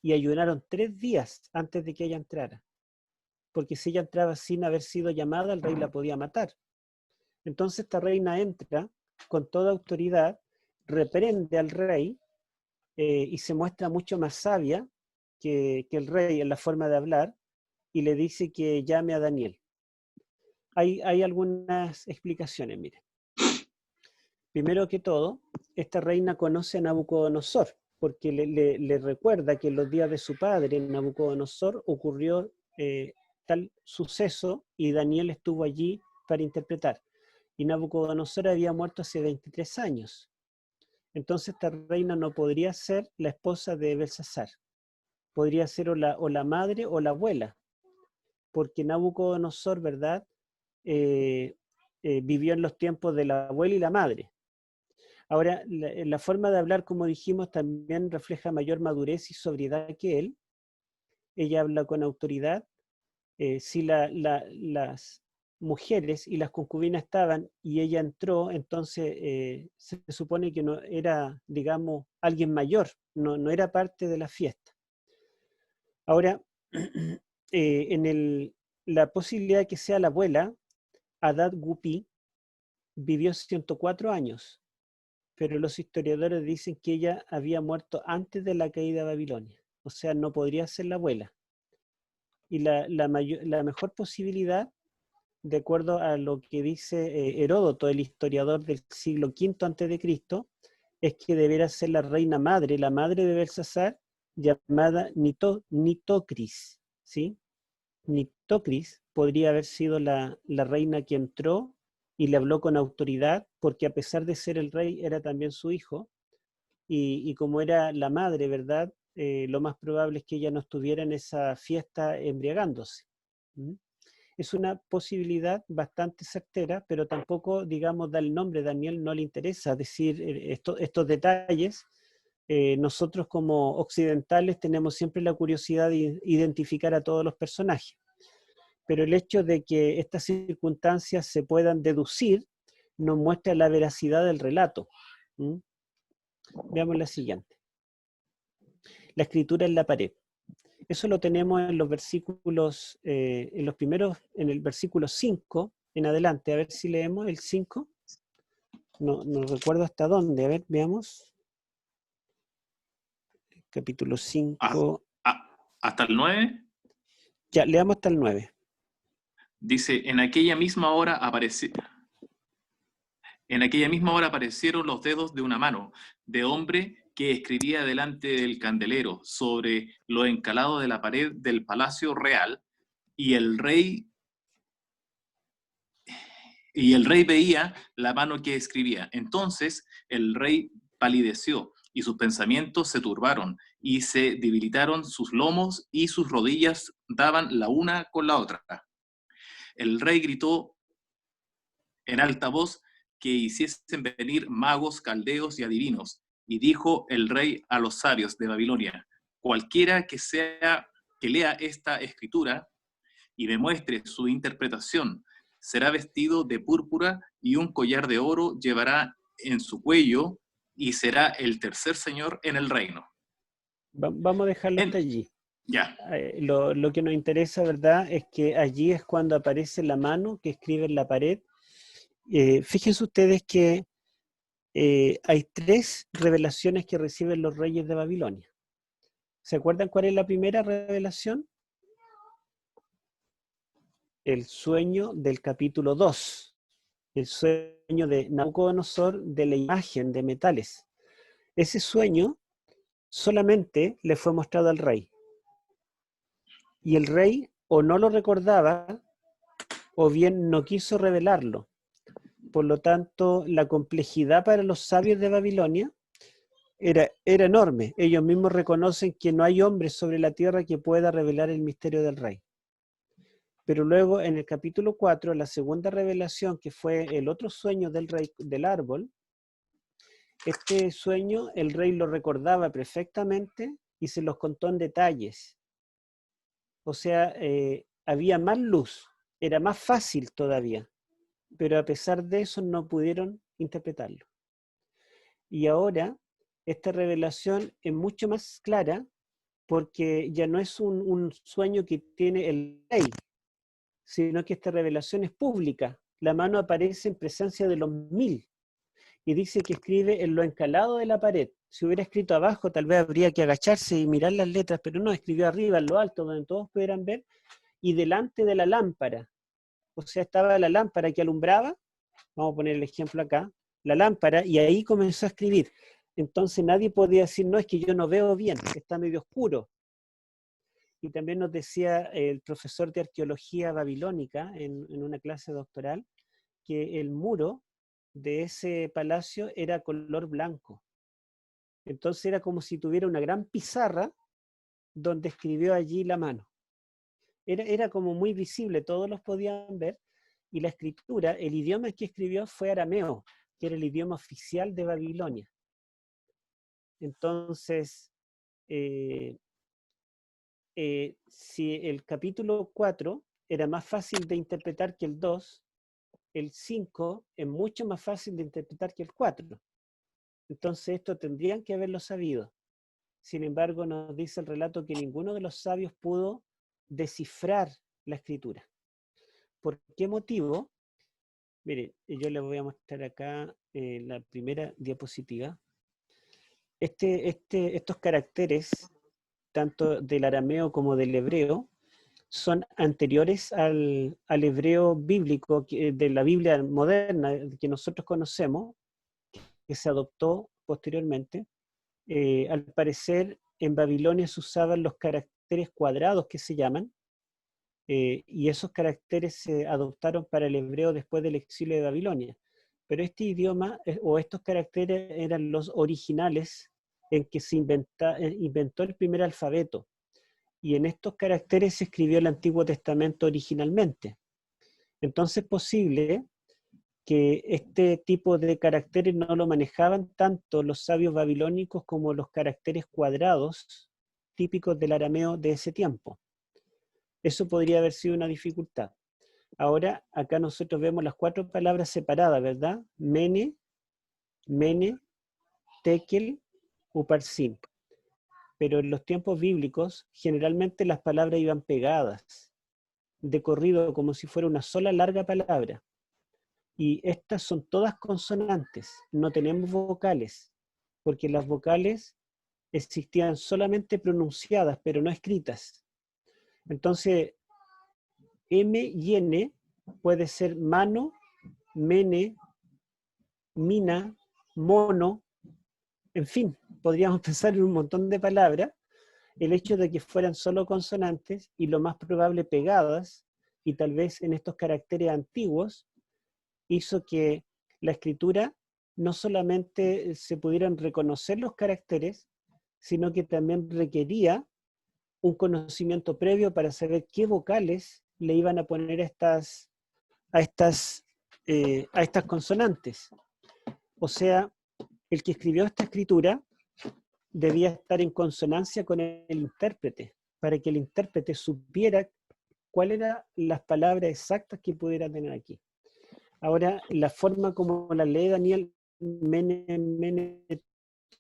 y ayunaron 3 días antes de que ella entrara, porque si ella entraba sin haber sido llamada, el rey la podía matar. Entonces esta reina entra con toda autoridad, reprende al rey, y se muestra mucho más sabia que el rey en la forma de hablar, y le dice que llame a Daniel. Hay algunas explicaciones, mire. Primero que todo, esta reina conoce a Nabucodonosor, porque le recuerda que en los días de su padre, Nabucodonosor, ocurrió tal suceso y Daniel estuvo allí para interpretar. Y Nabucodonosor había muerto hace 23 años. Entonces esta reina no podría ser la esposa de Belsasar. Podría ser o la madre o la abuela, porque Nabucodonosor, ¿verdad? Vivió en los tiempos de la abuela y la madre. Ahora, la forma de hablar, como dijimos, también refleja mayor madurez y sobriedad que él. Ella habla con autoridad. Si las mujeres y las concubinas estaban y ella entró, entonces se supone que no era, digamos, alguien mayor, no era parte de la fiesta. Ahora, la posibilidad de que sea la abuela, Adad Gupi, vivió 104 años, pero los historiadores dicen que ella había muerto antes de la caída de Babilonia, o sea, no podría ser la abuela. Y la mejor posibilidad, de acuerdo a lo que dice Heródoto, el historiador del siglo V a.C., es que debería ser la reina madre, la madre de Belsasar, llamada Nitocris, ¿sí? Nitocris podría haber sido la reina que entró y le habló con autoridad, porque a pesar de ser el rey, era también su hijo, y como era la madre, ¿verdad? Lo más probable es que ella no estuviera en esa fiesta embriagándose. ¿Mm? Es una posibilidad bastante certera, pero tampoco, digamos, da el nombre. Daniel no le interesa decir estos detalles. Nosotros como occidentales tenemos siempre la curiosidad de identificar a todos los personajes, pero el hecho de que estas circunstancias se puedan deducir nos muestra la veracidad del relato. ¿Mm? Veamos la siguiente. La escritura en la pared. Eso lo tenemos en los versículos, en los primeros, en el versículo 5 en adelante. A ver si leemos el 5. No recuerdo hasta dónde. A ver, veamos. Capítulo 5. ¿Hasta el 9? Ya, leamos hasta el 9. Dice, en aquella misma hora aparecieron los dedos de una mano de hombre que escribía delante del candelero sobre lo encalado de la pared del palacio real, y el rey veía la mano que escribía. Entonces el rey palideció y sus pensamientos se turbaron y se debilitaron sus lomos y sus rodillas daban la una con la otra. El rey gritó en alta voz que hiciesen venir magos, caldeos y adivinos. Y dijo el rey a los sabios de Babilonia: cualquiera que lea esta escritura y demuestre su interpretación, será vestido de púrpura y un collar de oro llevará en su cuello, y será el tercer señor en el reino. Vamos a dejarlo hasta allí. Ya. Lo que nos interesa, ¿verdad?, es que allí es cuando aparece la mano que escribe en la pared. Fíjense ustedes que hay 3 revelaciones que reciben los reyes de Babilonia. ¿Se acuerdan cuál es la primera revelación? El sueño del capítulo 2. El sueño de Nabucodonosor de la imagen de metales. Ese sueño solamente le fue mostrado al rey. Y el rey o no lo recordaba o bien no quiso revelarlo. Por lo tanto, la complejidad para los sabios de Babilonia era enorme. Ellos mismos reconocen que no hay hombre sobre la tierra que pueda revelar el misterio del rey. Pero luego en el capítulo 4, la segunda revelación, que fue el otro sueño del rey del árbol, Este sueño el rey lo recordaba perfectamente y se los contó en detalles. O sea, había más luz, era más fácil todavía, pero a pesar de eso no pudieron interpretarlo. Y ahora esta revelación es mucho más clara porque ya no es un sueño que tiene el rey, sino que esta revelación es pública. La mano aparece en presencia de los 1000 y dice que escribe en lo encalado de la pared. Si hubiera escrito abajo, tal vez habría que agacharse y mirar las letras, pero no, escribió arriba, en lo alto, donde todos pudieran ver, y delante de la lámpara. O sea, estaba la lámpara que alumbraba, vamos a poner el ejemplo acá, la lámpara, y ahí comenzó a escribir. Entonces nadie podía decir, no, es que yo no veo bien, está medio oscuro. Y también nos decía el profesor de arqueología babilónica en una clase doctoral, que el muro de ese palacio era color blanco. Entonces era como si tuviera una gran pizarra donde escribió allí la mano. Era como muy visible, todos los podían ver, y la escritura, el idioma que escribió fue arameo, que era el idioma oficial de Babilonia. Entonces, si el capítulo 4 era más fácil de interpretar que el 2, el 5 es mucho más fácil de interpretar que el 4. Entonces esto tendrían que haberlo sabido. Sin embargo, nos dice el relato que ninguno de los sabios pudo descifrar la escritura. ¿Por qué motivo? Mire, yo les voy a mostrar acá la primera diapositiva. Estos caracteres, tanto del arameo como del hebreo, son anteriores al hebreo bíblico de la Biblia moderna que nosotros conocemos, que se adoptó posteriormente. Al parecer, en Babilonia se usaban los caracteres cuadrados que se llaman, y esos caracteres se adoptaron para el hebreo después del exilio de Babilonia. Pero este idioma o estos caracteres eran los originales en que se inventó el primer alfabeto. Y en estos caracteres se escribió el Antiguo Testamento originalmente. Entonces es posible que este tipo de caracteres no lo manejaban tanto los sabios babilónicos como los caracteres cuadrados típicos del arameo de ese tiempo. Eso podría haber sido una dificultad. Ahora, acá nosotros vemos las 4 palabras separadas, ¿verdad? Mene, Mene, Tekel, Uparsin. Pero en los tiempos bíblicos, generalmente las palabras iban pegadas, de corrido, como si fuera una sola larga palabra. Y estas son todas consonantes, no tenemos vocales, porque las vocales existían solamente pronunciadas, pero no escritas. Entonces, M y N puede ser mano, mene, mina, mono, en fin, podríamos pensar en un montón de palabras. El hecho de que fueran solo consonantes y lo más probable pegadas, y tal vez en estos caracteres antiguos, hizo que la escritura no solamente se pudieran reconocer los caracteres, sino que también requería un conocimiento previo para saber qué vocales le iban a poner a estas consonantes. O sea, el que escribió esta escritura debía estar en consonancia con el intérprete, para que el intérprete supiera cuáles eran las palabras exactas que pudiera tener aquí. Ahora, la forma como la lee Daniel Mene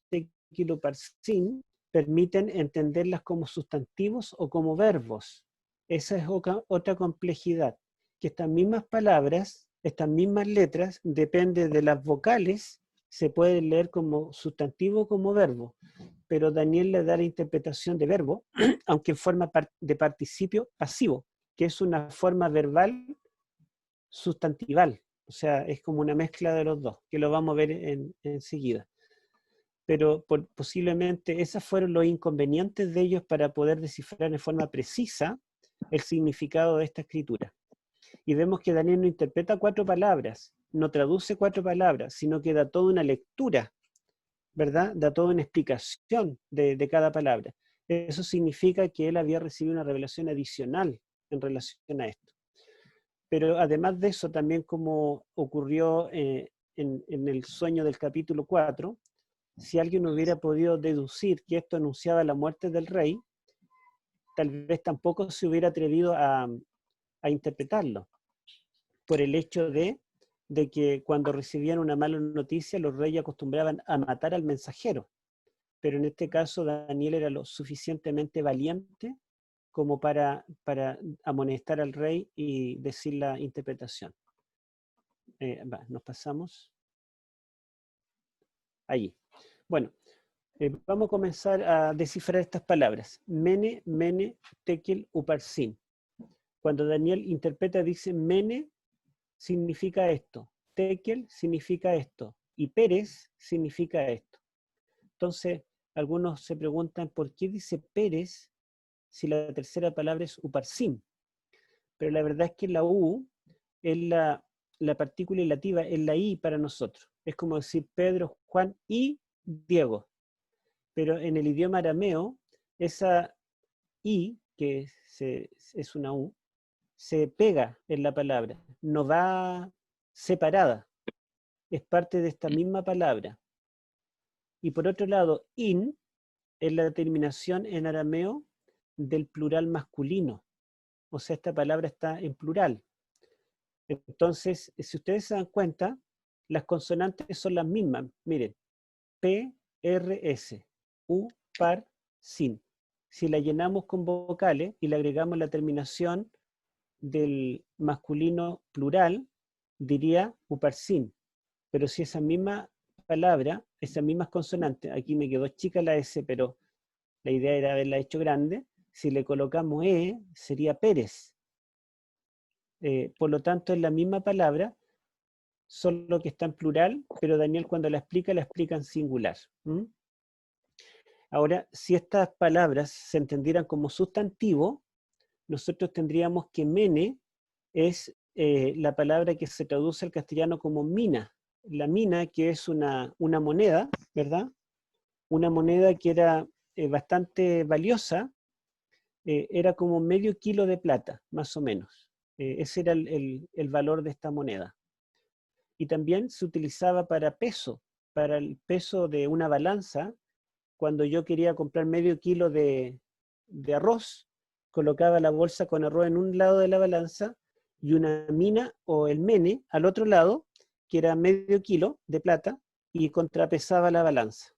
Tekel Uparsin permiten entenderlas como sustantivos o como verbos. Esa es otra complejidad, que estas mismas palabras, estas mismas letras, depende de las vocales, se pueden leer como sustantivo o como verbo, pero Daniel le da la interpretación de verbo, aunque en forma de participio pasivo, que es una forma verbal sustantival, o sea, es como una mezcla de los dos, que lo vamos a ver enseguida. Pero posiblemente esos fueron los inconvenientes de ellos para poder descifrar de forma precisa el significado de esta escritura. Y vemos que Daniel no interpreta 4 palabras, no traduce 4 palabras, sino que da toda una lectura, ¿verdad? Da toda una explicación de cada palabra. Eso significa que él había recibido una revelación adicional en relación a esto. Pero además de eso, también como ocurrió en el sueño del capítulo 4, si alguien hubiera podido deducir que esto anunciaba la muerte del rey, tal vez tampoco se hubiera atrevido a interpretarlo, por el hecho de que cuando recibían una mala noticia, los reyes acostumbraban a matar al mensajero. Pero en este caso Daniel era lo suficientemente valiente como para amonestar al rey y decir la interpretación. Nos pasamos. Allí. Bueno, vamos a comenzar a descifrar estas palabras. Mene, mene, tekel, uparsin. Cuando Daniel interpreta, dice mene significa esto, tekel significa esto, y Pérez significa esto. Entonces, algunos se preguntan por qué dice Pérez si la tercera palabra es uparsin. Pero la verdad es que la U es la partícula ilativa, es la I para nosotros. Es como decir Pedro, Juan y Diego. Pero en el idioma arameo, esa I, que es una U, se pega en la palabra, no va separada, es parte de esta misma palabra. Y por otro lado, in es la terminación en arameo del plural masculino, o sea, esta palabra está en plural. Entonces, si ustedes se dan cuenta, las consonantes son las mismas. Miren, P, R, S, U, par, sin. Si la llenamos con vocales y le agregamos la terminación del masculino plural, diría uparsin. Pero si esa misma palabra, esas mismas consonantes, aquí me quedó chica la S, pero la idea era haberla hecho grande, si le colocamos E, sería Pérez. Por lo tanto, es la misma palabra, solo que está en plural, pero Daniel cuando la explica en singular. Ahora, si estas palabras se entendieran como sustantivo, nosotros tendríamos que mene es la palabra que se traduce al castellano como mina. La mina, que es una moneda, ¿verdad? Una moneda que era bastante valiosa, era como medio kilo de plata, más o menos. Ese era el valor de esta moneda. Y también se utilizaba para peso, para el peso de una balanza. Cuando yo quería comprar medio kilo de arroz, colocaba la bolsa con arroz en un lado de la balanza y una mina o el mene al otro lado, que era medio kilo de plata, y contrapesaba la balanza.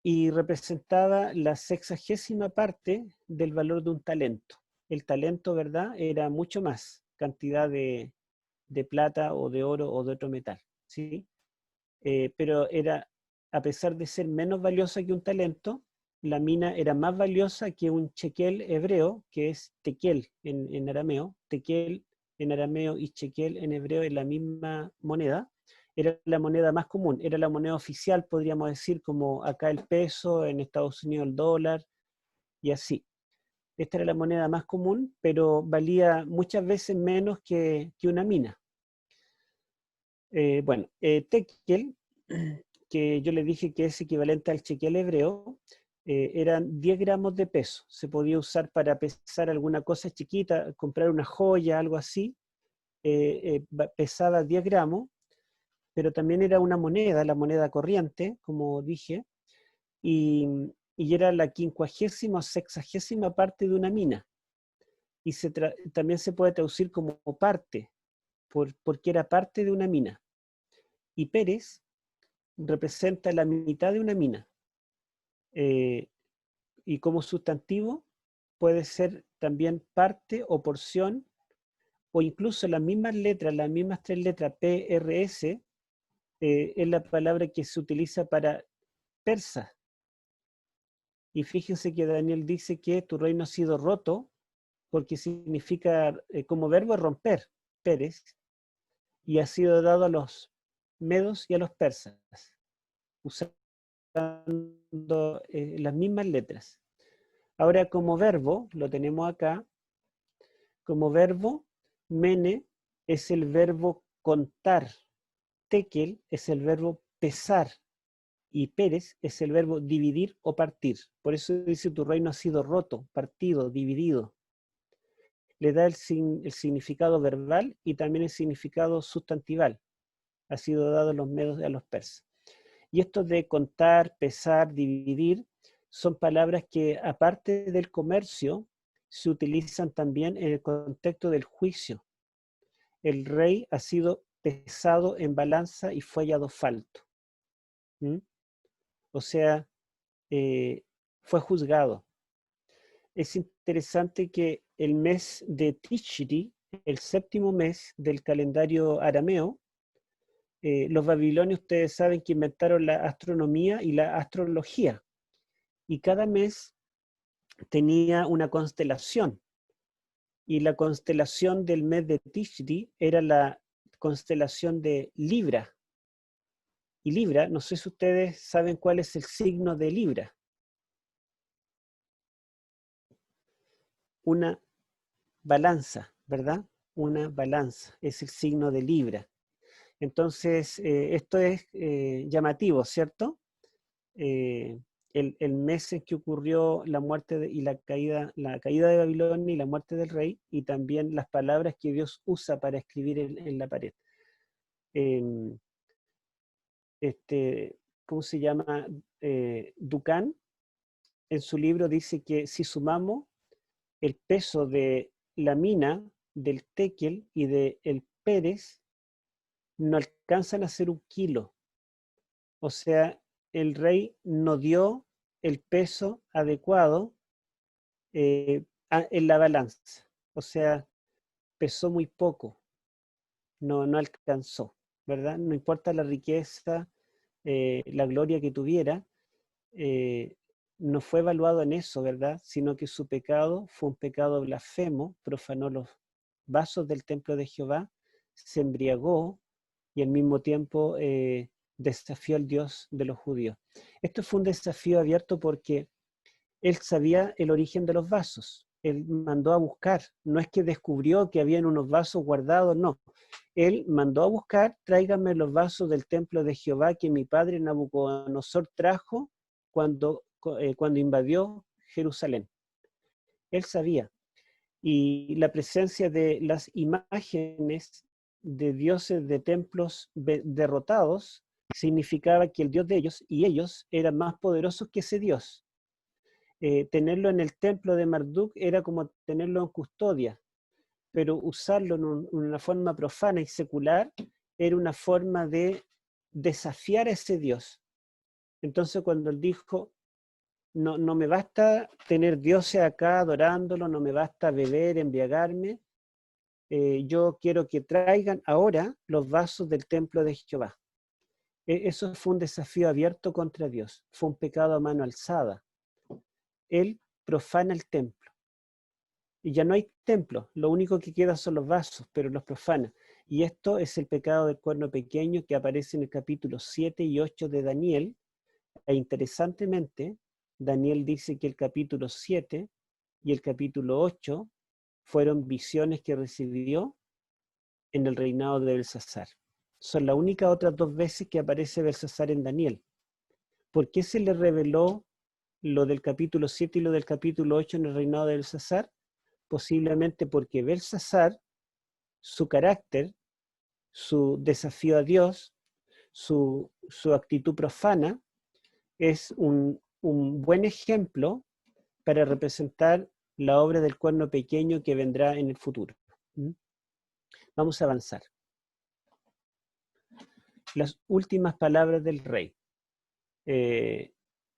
Y representaba la 60ª parte del valor de un talento. El talento, ¿verdad?, era mucho más cantidad de plata o de oro o de otro metal, ¿sí? Pero era, a pesar de ser menos valiosa que un talento, la mina era más valiosa que un shekel hebreo, que es tekel en arameo. Tekel en arameo y shekel en hebreo es la misma moneda. Era la moneda más común, era la moneda oficial, podríamos decir, como acá el peso, en Estados Unidos el dólar, y así. Esta era la moneda más común, pero valía muchas veces menos que una mina. Tekel, que yo le dije que es equivalente al shekel hebreo, eran 10 gramos de peso. Se podía usar para pesar alguna cosa chiquita, comprar una joya, algo así. Pesaba 10 gramos, pero también era una moneda, la moneda corriente, como dije, y era la 50ª o 60ª parte de una mina. Y también se puede traducir como parte, porque era parte de una mina. Y Pérez representa la mitad de una mina. Y como sustantivo puede ser también parte o porción, o incluso las mismas letras, las mismas 3 letras, PRS, es la palabra que se utiliza para persa. Y fíjense que Daniel dice que tu reino ha sido roto, porque significa, como verbo, romper, Pérez, y ha sido dado a los medos y a los persas, usando las mismas letras. Ahora, como verbo, lo tenemos acá, como verbo, mene es el verbo contar, tekel es el verbo pesar, y Pérez es el verbo dividir o partir. Por eso dice tu reino ha sido roto, partido, dividido. Le da el significado verbal y también el significado sustantival. ha sido dado a los medos y a los persas. Y esto de contar, pesar, dividir, son palabras que aparte del comercio, se utilizan también en el contexto del juicio. El rey ha sido pesado en balanza y fue hallado falto. ¿Mm? O sea, fue juzgado. Es interesante que el mes de Tishri, el séptimo mes del calendario arameo, los babilonios, ustedes saben que inventaron la astronomía y la astrología. Y cada mes tenía una constelación. Y la constelación del mes de Tishri era la constelación de Libra. Y Libra, no sé si ustedes saben cuál es el signo de Libra. Una balanza, ¿verdad? Una balanza, es el signo de Libra. Entonces, esto es llamativo, ¿cierto? El mes en que ocurrió la muerte y la caída de Babilonia y la muerte del rey, y también las palabras que Dios usa para escribir en la pared. ¿Cómo se llama? Dukan, en su libro dice que si sumamos el peso de la mina, del tekel y del pérez, no alcanzan a ser 1 kilo. O sea, el rey no dio el peso adecuado en la balanza. O sea, pesó muy poco, no alcanzó, ¿verdad? No importa la riqueza, la gloria que tuviera, no fue evaluado en eso, ¿verdad? Sino que su pecado fue un pecado blasfemo, profanó los vasos del templo de Jehová, se embriagó y al mismo tiempo desafió al Dios de los judíos. Esto fue un desafío abierto porque él sabía el origen de los vasos. Él mandó a buscar, no es que descubrió que habían unos vasos guardados, no. Él mandó a buscar, tráiganme los vasos del templo de Jehová que mi padre Nabucodonosor trajo cuando invadió Jerusalén. Él sabía. Y la presencia de las imágenes de dioses de templos derrotados significaba que el Dios de ellos y ellos eran más poderosos que ese Dios. Tenerlo en el templo de Marduk era como tenerlo en custodia, pero usarlo en una forma profana y secular era una forma de desafiar a ese Dios. Entonces cuando él dijo, no me basta tener dioses acá adorándolo, no me basta beber, embriagarme, yo quiero que traigan ahora los vasos del templo de Jehová. Eso fue un desafío abierto contra Dios, fue un pecado a mano alzada. Él profana el templo. Y ya no hay templo, lo único que queda son los vasos, pero los profana. Y esto es el pecado del cuerno pequeño que aparece en el capítulo 7 y 8 de Daniel. E interesantemente, Daniel dice que el capítulo 7 y el capítulo 8 fueron visiones que recibió en el reinado de Belsasar. Son las únicas otras 2 veces que aparece Belsasar en Daniel. ¿Por qué se le reveló lo del capítulo 7 y lo del capítulo 8 en el reinado de Belsasar? Posiblemente porque Belsasar, su carácter, su desafío a Dios, su actitud profana, es un buen ejemplo para representar la obra del cuerno pequeño que vendrá en el futuro. Vamos a avanzar. Las últimas palabras del rey.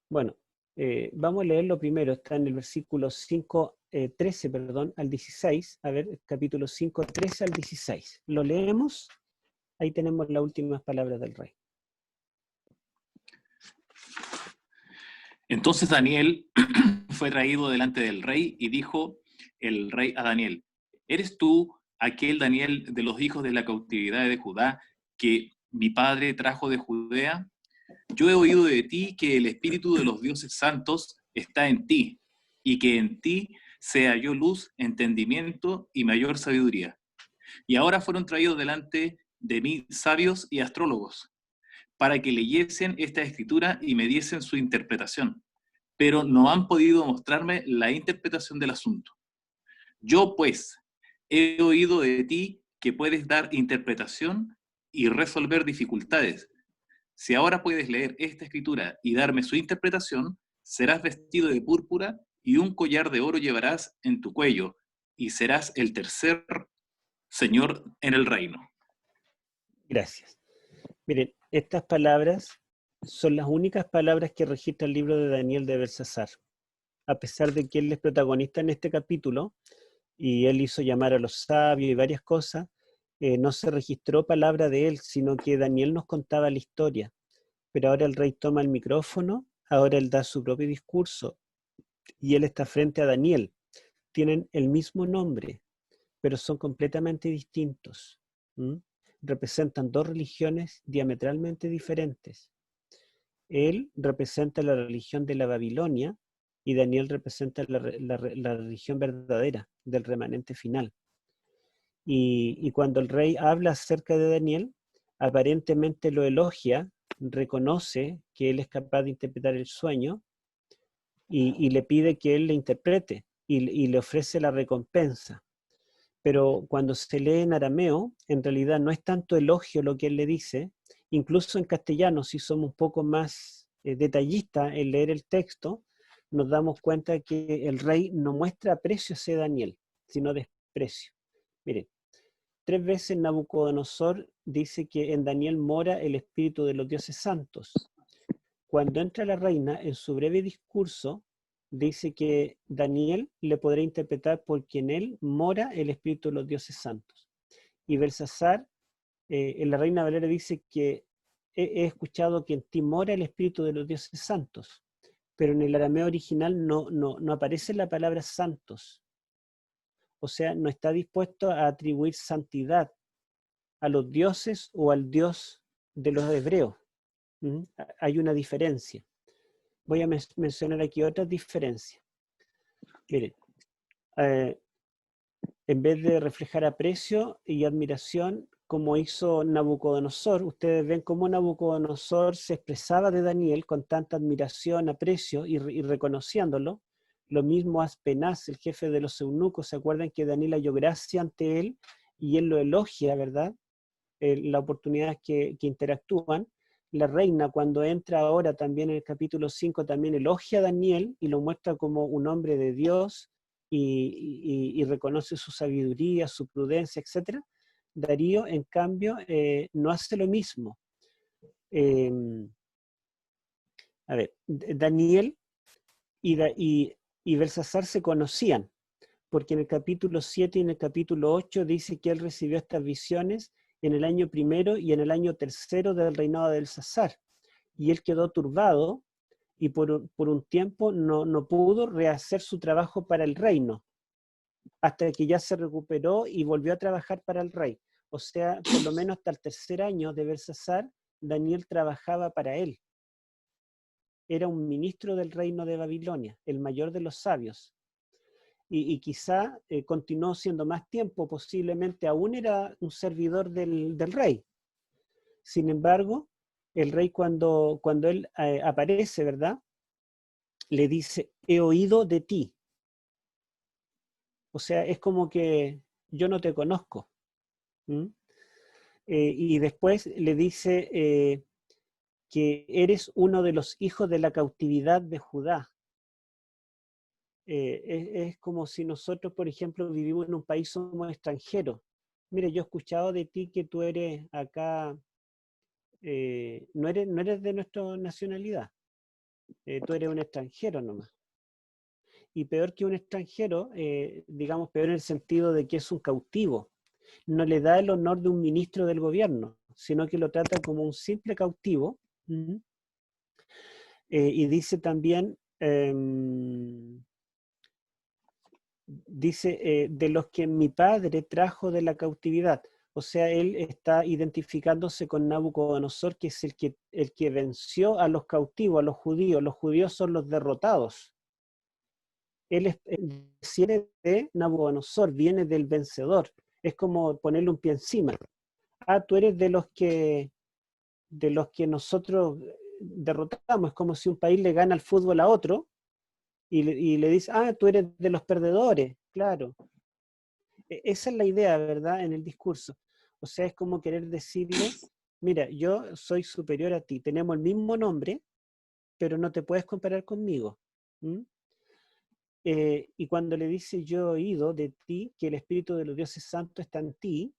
Vamos a leerlo primero. Está en el versículo 13 al 16. A ver, capítulo 5, 13 al 16. ¿Lo leemos? Ahí tenemos las últimas palabras del rey. Entonces Daniel fue traído delante del rey y dijo el rey a Daniel, ¿eres tú aquel Daniel de los hijos de la cautividad de Judá que mi padre trajo de Judea? Yo he oído de ti que el espíritu de los dioses santos está en ti, y que en ti se halló luz, entendimiento y mayor sabiduría. Y ahora fueron traídos delante de mí sabios y astrólogos, para que leyesen esta escritura y me diesen su interpretación, pero no han podido mostrarme la interpretación del asunto. Yo, pues, he oído de ti que puedes dar interpretación y resolver dificultades. Si ahora puedes leer esta escritura y darme su interpretación, serás vestido de púrpura y un collar de oro llevarás en tu cuello, y serás el tercer señor en el reino. Gracias. Miren, estas palabras son las únicas palabras que registra el libro de Daniel de Belsasar. A pesar de que él es protagonista en este capítulo, y él hizo llamar a los sabios y varias cosas, no se registró palabra de él, sino que Daniel nos contaba la historia. Pero ahora el rey toma el micrófono, ahora él da su propio discurso, y él está frente a Daniel. Tienen el mismo nombre, pero son completamente distintos. ¿Mm? Representan dos religiones diametralmente diferentes. Él representa la religión de la Babilonia y Daniel representa la religión verdadera del remanente final. Y cuando el rey habla acerca de Daniel, aparentemente lo elogia, reconoce que él es capaz de interpretar el sueño y le pide que él le interprete y le ofrece la recompensa. Pero cuando se lee en arameo, en realidad no es tanto elogio lo que él le dice, incluso en castellano, si somos un poco más detallistas en leer el texto, nos damos cuenta que el rey no muestra aprecio hacia Daniel, sino desprecio. Miren, 3 veces Nabucodonosor dice que en Daniel mora el espíritu de los dioses santos. Cuando entra la reina, en su breve discurso, dice que Daniel le podrá interpretar porque en él mora el espíritu de los dioses santos. Y Belsasar, en la Reina Valera dice que he escuchado que en ti mora el espíritu de los dioses santos, pero en el arameo original no aparece la palabra santos. O sea, no está dispuesto a atribuir santidad a los dioses o al Dios de los hebreos. Hay una diferencia. Voy a mencionar aquí otras diferencias. Miren, en vez de reflejar aprecio y admiración, como hizo Nabucodonosor, ustedes ven cómo Nabucodonosor se expresaba de Daniel con tanta admiración, aprecio y reconociéndolo. Lo mismo Aspenaz, el jefe de los eunucos, ¿se acuerdan que Daniel halló gracia ante él y él lo elogia, verdad? La oportunidad que interactúan. La reina, cuando entra ahora también en el capítulo 5, también elogia a Daniel y lo muestra como un hombre de Dios y reconoce su sabiduría, su prudencia, etc. Darío, en cambio, no hace lo mismo. A ver, Daniel y Belsasar se conocían, porque en el capítulo 7 y en el capítulo 8 dice que él recibió estas visiones en el año 1 y en el año 3 del reinado de Belsasar. Y él quedó turbado y por un tiempo no pudo rehacer su trabajo para el reino, hasta que ya se recuperó y volvió a trabajar para el rey. O sea, por lo menos hasta el 3er año de Belsasar, Daniel trabajaba para él. Era un ministro del reino de Babilonia, el mayor de los sabios. Y quizá continuó siendo más tiempo, posiblemente aún era un servidor del rey. Sin embargo, el rey cuando él aparece, ¿verdad? Le dice, he oído de ti. O sea, es como que yo no te conozco. Y después le dice que eres uno de los hijos de la cautividad de Judá. Es como si nosotros, por ejemplo, vivimos en un país, somos extranjeros. Mire, yo he escuchado de ti que tú eres acá, no eres de nuestra nacionalidad, tú eres un extranjero nomás. Y peor que un extranjero, digamos, peor en el sentido de que es un cautivo. No le da el honor de un ministro del gobierno, sino que lo trata como un simple cautivo. Y dice también, de los que mi padre trajo de la cautividad. O sea, él está identificándose con Nabucodonosor, que es el que venció a los cautivos, a los judíos. Los judíos son los derrotados. Él viene de Nabucodonosor, viene del vencedor. Es como ponerle un pie encima. Ah, tú eres de los que nosotros derrotamos. Es como si un país le gana al fútbol a otro y le dice, ah, tú eres de los perdedores. Claro. Esa es la idea, ¿verdad?, en el discurso. O sea, es como querer decirle, mira, yo soy superior a ti, tenemos el mismo nombre, pero no te puedes comparar conmigo. ¿Mm? Y cuando le dice yo he oído de ti que el Espíritu de los dioses santos está en ti,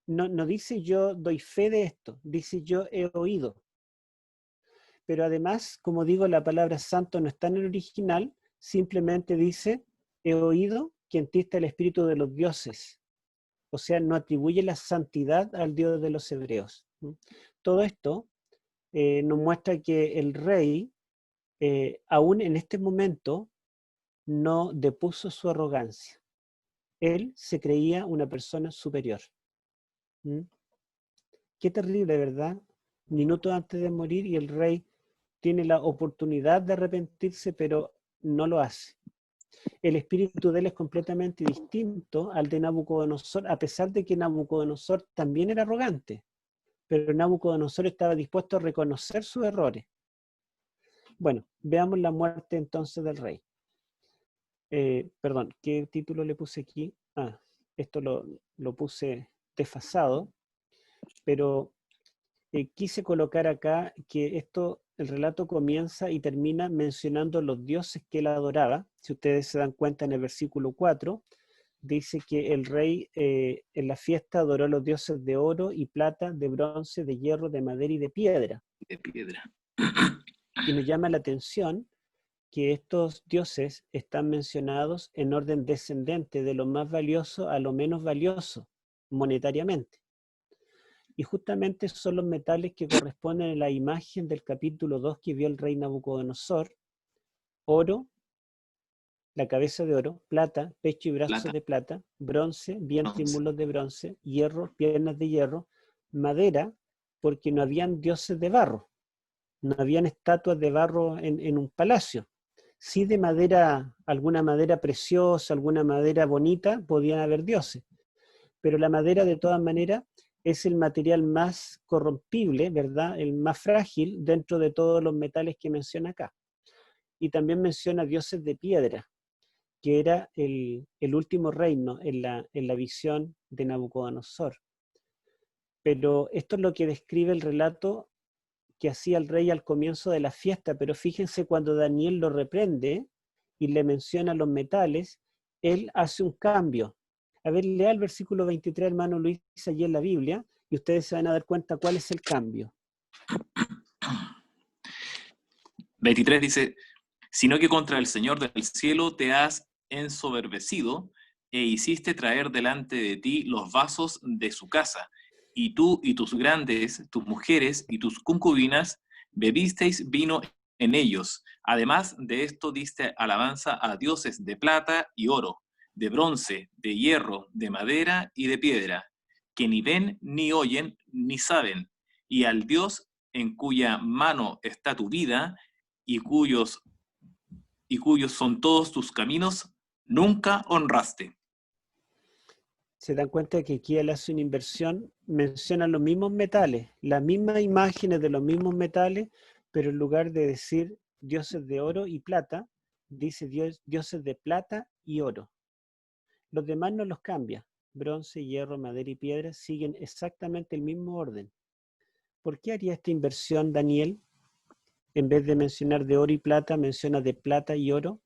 no dice yo doy fe de esto, dice yo he oído. Pero además, como digo, la palabra santo no está en el original, simplemente dice he oído que en ti está el Espíritu de los dioses. O sea, no atribuye la santidad al Dios de los hebreos. Todo esto nos muestra que el rey, aún en este momento, no depuso su arrogancia. Él se creía una persona superior. ¿Mm? Qué terrible, ¿verdad? Minutos antes de morir y el rey tiene la oportunidad de arrepentirse, pero no lo hace. El espíritu de él es completamente distinto al de Nabucodonosor, a pesar de que Nabucodonosor también era arrogante, pero Nabucodonosor estaba dispuesto a reconocer sus errores. Bueno, veamos la muerte entonces del rey. Perdón, ¿qué título le puse aquí? Esto lo puse desfasado, pero quise colocar acá que el relato comienza y termina mencionando los dioses que él adoraba. Si ustedes se dan cuenta en el versículo 4, dice que el rey en la fiesta adoró a los dioses de oro y plata, de bronce, de hierro, de madera y de piedra. De piedra. Y nos llama la atención que estos dioses están mencionados en orden descendente, de lo más valioso a lo menos valioso, monetariamente. Y justamente son los metales que corresponden a la imagen del capítulo 2 que vio el rey Nabucodonosor: oro, la cabeza de oro, plata, pecho y brazos de plata, bronce, vientre y muslos de bronce, hierro, piernas de hierro, madera, porque no habían dioses de barro, no habían estatuas de barro en un palacio. Sí, de madera, alguna madera preciosa, alguna madera bonita, podían haber dioses, pero la madera de todas maneras es el material más corrompible, ¿verdad? El más frágil dentro de todos los metales que menciona acá. Y también menciona dioses de piedra, que era el último reino en la visión de Nabucodonosor. Pero esto es lo que describe el relato que hacía el rey al comienzo de la fiesta, pero fíjense cuando Daniel lo reprende y le menciona los metales, él hace un cambio. A ver, lea el versículo 23, hermano Luis, allí en la Biblia, y ustedes se van a dar cuenta cuál es el cambio. 23 dice, sino que contra el Señor del cielo te has ensoberbecido e hiciste traer delante de ti los vasos de su casa, y tú y tus grandes, tus mujeres y tus concubinas bebisteis vino en ellos. Además de esto diste alabanza a dioses de plata y oro, de bronce, de hierro, de madera y de piedra, que ni ven, ni oyen, ni saben, y al Dios en cuya mano está tu vida, y cuyos son todos tus caminos, nunca honraste. Se dan cuenta que aquí él hace una inversión, menciona los mismos metales, las mismas imágenes de los mismos metales, pero en lugar de decir dioses de oro y plata, dice dioses de plata y oro. Los demás no los cambia. Bronce, hierro, madera y piedra siguen exactamente el mismo orden. ¿Por qué haría esta inversión Daniel? En vez de mencionar de oro y plata, menciona de plata y oro.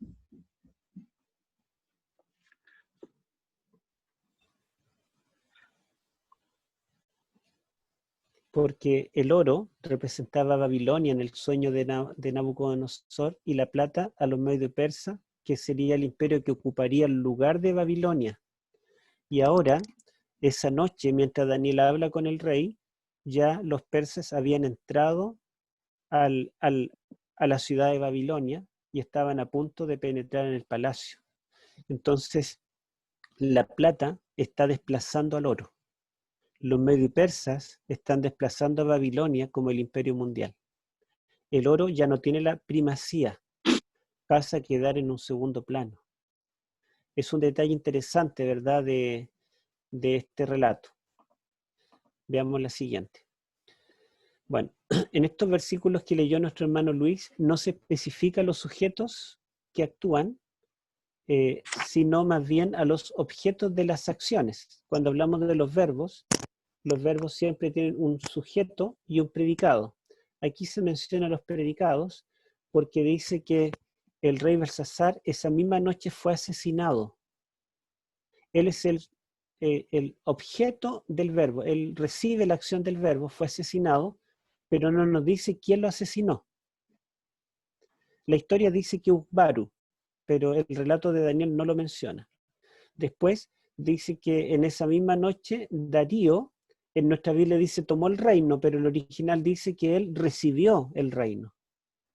Porque el oro representaba a Babilonia en el sueño de Nabucodonosor, y la plata a los medios persas, que sería el imperio que ocuparía el lugar de Babilonia. Y ahora, esa noche, mientras Daniel habla con el rey, ya los persas habían entrado a la ciudad de Babilonia y estaban a punto de penetrar en el palacio. Entonces, la plata está desplazando al oro. Los medo-persas están desplazando a Babilonia como el imperio mundial. El oro ya no tiene la primacía, pasa a quedar en un segundo plano. Es un detalle interesante, ¿verdad?, de este relato. Veamos la siguiente. Bueno, en estos versículos que leyó nuestro hermano Luis, no se especifican los sujetos que actúan, sino más bien a los objetos de las acciones. Cuando hablamos de los verbos, los verbos siempre tienen un sujeto y un predicado. Aquí se mencionan los predicados porque dice que el rey Belsasar esa misma noche fue asesinado. Él es el objeto del verbo, él recibe la acción del verbo, fue asesinado, pero no nos dice quién lo asesinó. La historia dice que Ukbaru, pero el relato de Daniel no lo menciona. Después dice que en esa misma noche Darío, en nuestra Biblia dice tomó el reino, pero el original dice que él recibió el reino.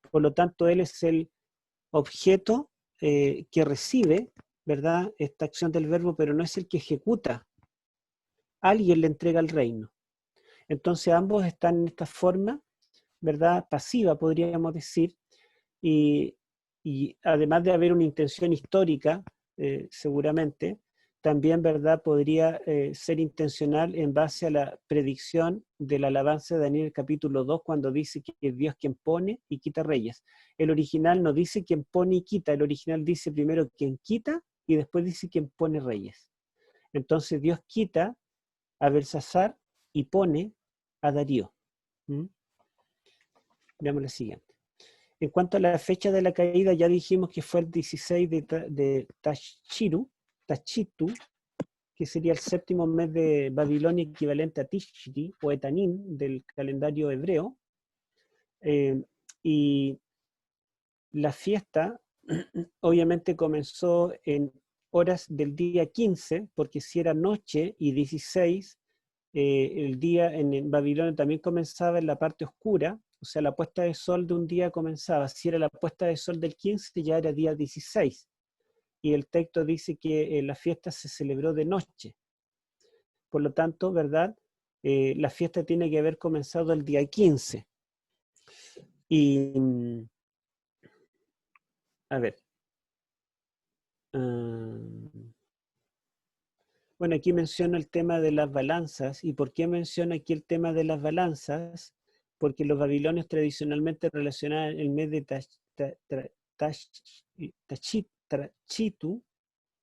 Por lo tanto, él es el objeto que recibe, ¿verdad?, esta acción del verbo, pero no es el que ejecuta. Alguien le entrega el reino. Entonces ambos están en esta forma, ¿verdad?, pasiva, podríamos decir, y además de haber una intención histórica, seguramente, también, ¿verdad?, podría ser intencional en base a la predicción de la alabanza de Daniel capítulo 2, cuando dice que es Dios quien pone y quita reyes. El original no dice quien pone y quita, el original dice primero quien quita y después dice quien pone reyes. Entonces Dios quita a Belsasar y pone a Darío. Veamos la siguiente. En cuanto a la fecha de la caída, ya dijimos que fue el 16 de Tachitu, que sería el séptimo mes de Babilonia, equivalente a Tishri o Etanim del calendario hebreo. Y la fiesta obviamente comenzó en horas del día 15, porque si era noche y 16, el día en Babilonia también comenzaba en la parte oscura, o sea, la puesta de sol de un día comenzaba. Si era la puesta de sol del 15, ya era día 16. Y el texto dice que la fiesta se celebró de noche. Por lo tanto, ¿verdad? La fiesta tiene que haber comenzado el día 15. Y, a ver. Bueno, aquí menciona el tema de las balanzas. ¿Y por qué menciona aquí el tema de las balanzas? Porque los babilonios tradicionalmente relacionaban el mes de Tachitu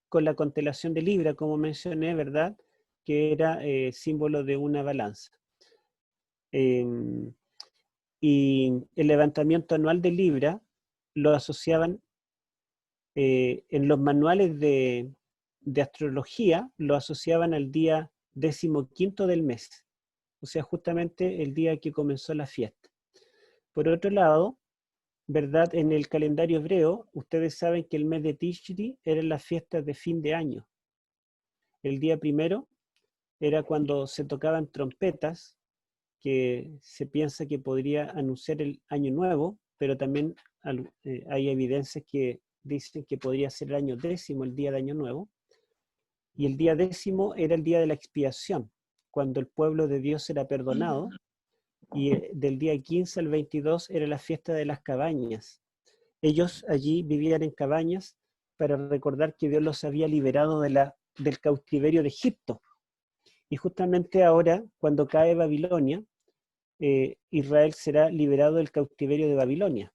con la constelación de Libra, como mencioné, ¿verdad?, que era símbolo de una balanza. Y el levantamiento anual de Libra lo asociaban en los manuales de astrología, lo asociaban al día 15º del mes, o sea, justamente el día que comenzó la fiesta. Por otro lado, ¿verdad?, en el calendario hebreo, ustedes saben que el mes de Tishri eran las fiestas de fin de año. El día primero era cuando se tocaban trompetas, que se piensa que podría anunciar el año nuevo, pero también hay evidencias que dicen que podría ser el año 10º, el día de año nuevo. Y el día 10º era el día de la expiación, cuando el pueblo de Dios era perdonado. Y del día 15 al 22 era la fiesta de las cabañas. Ellos allí vivían en cabañas para recordar que Dios los había liberado del cautiverio de Egipto. Y justamente ahora, cuando cae Babilonia, Israel será liberado del cautiverio de Babilonia.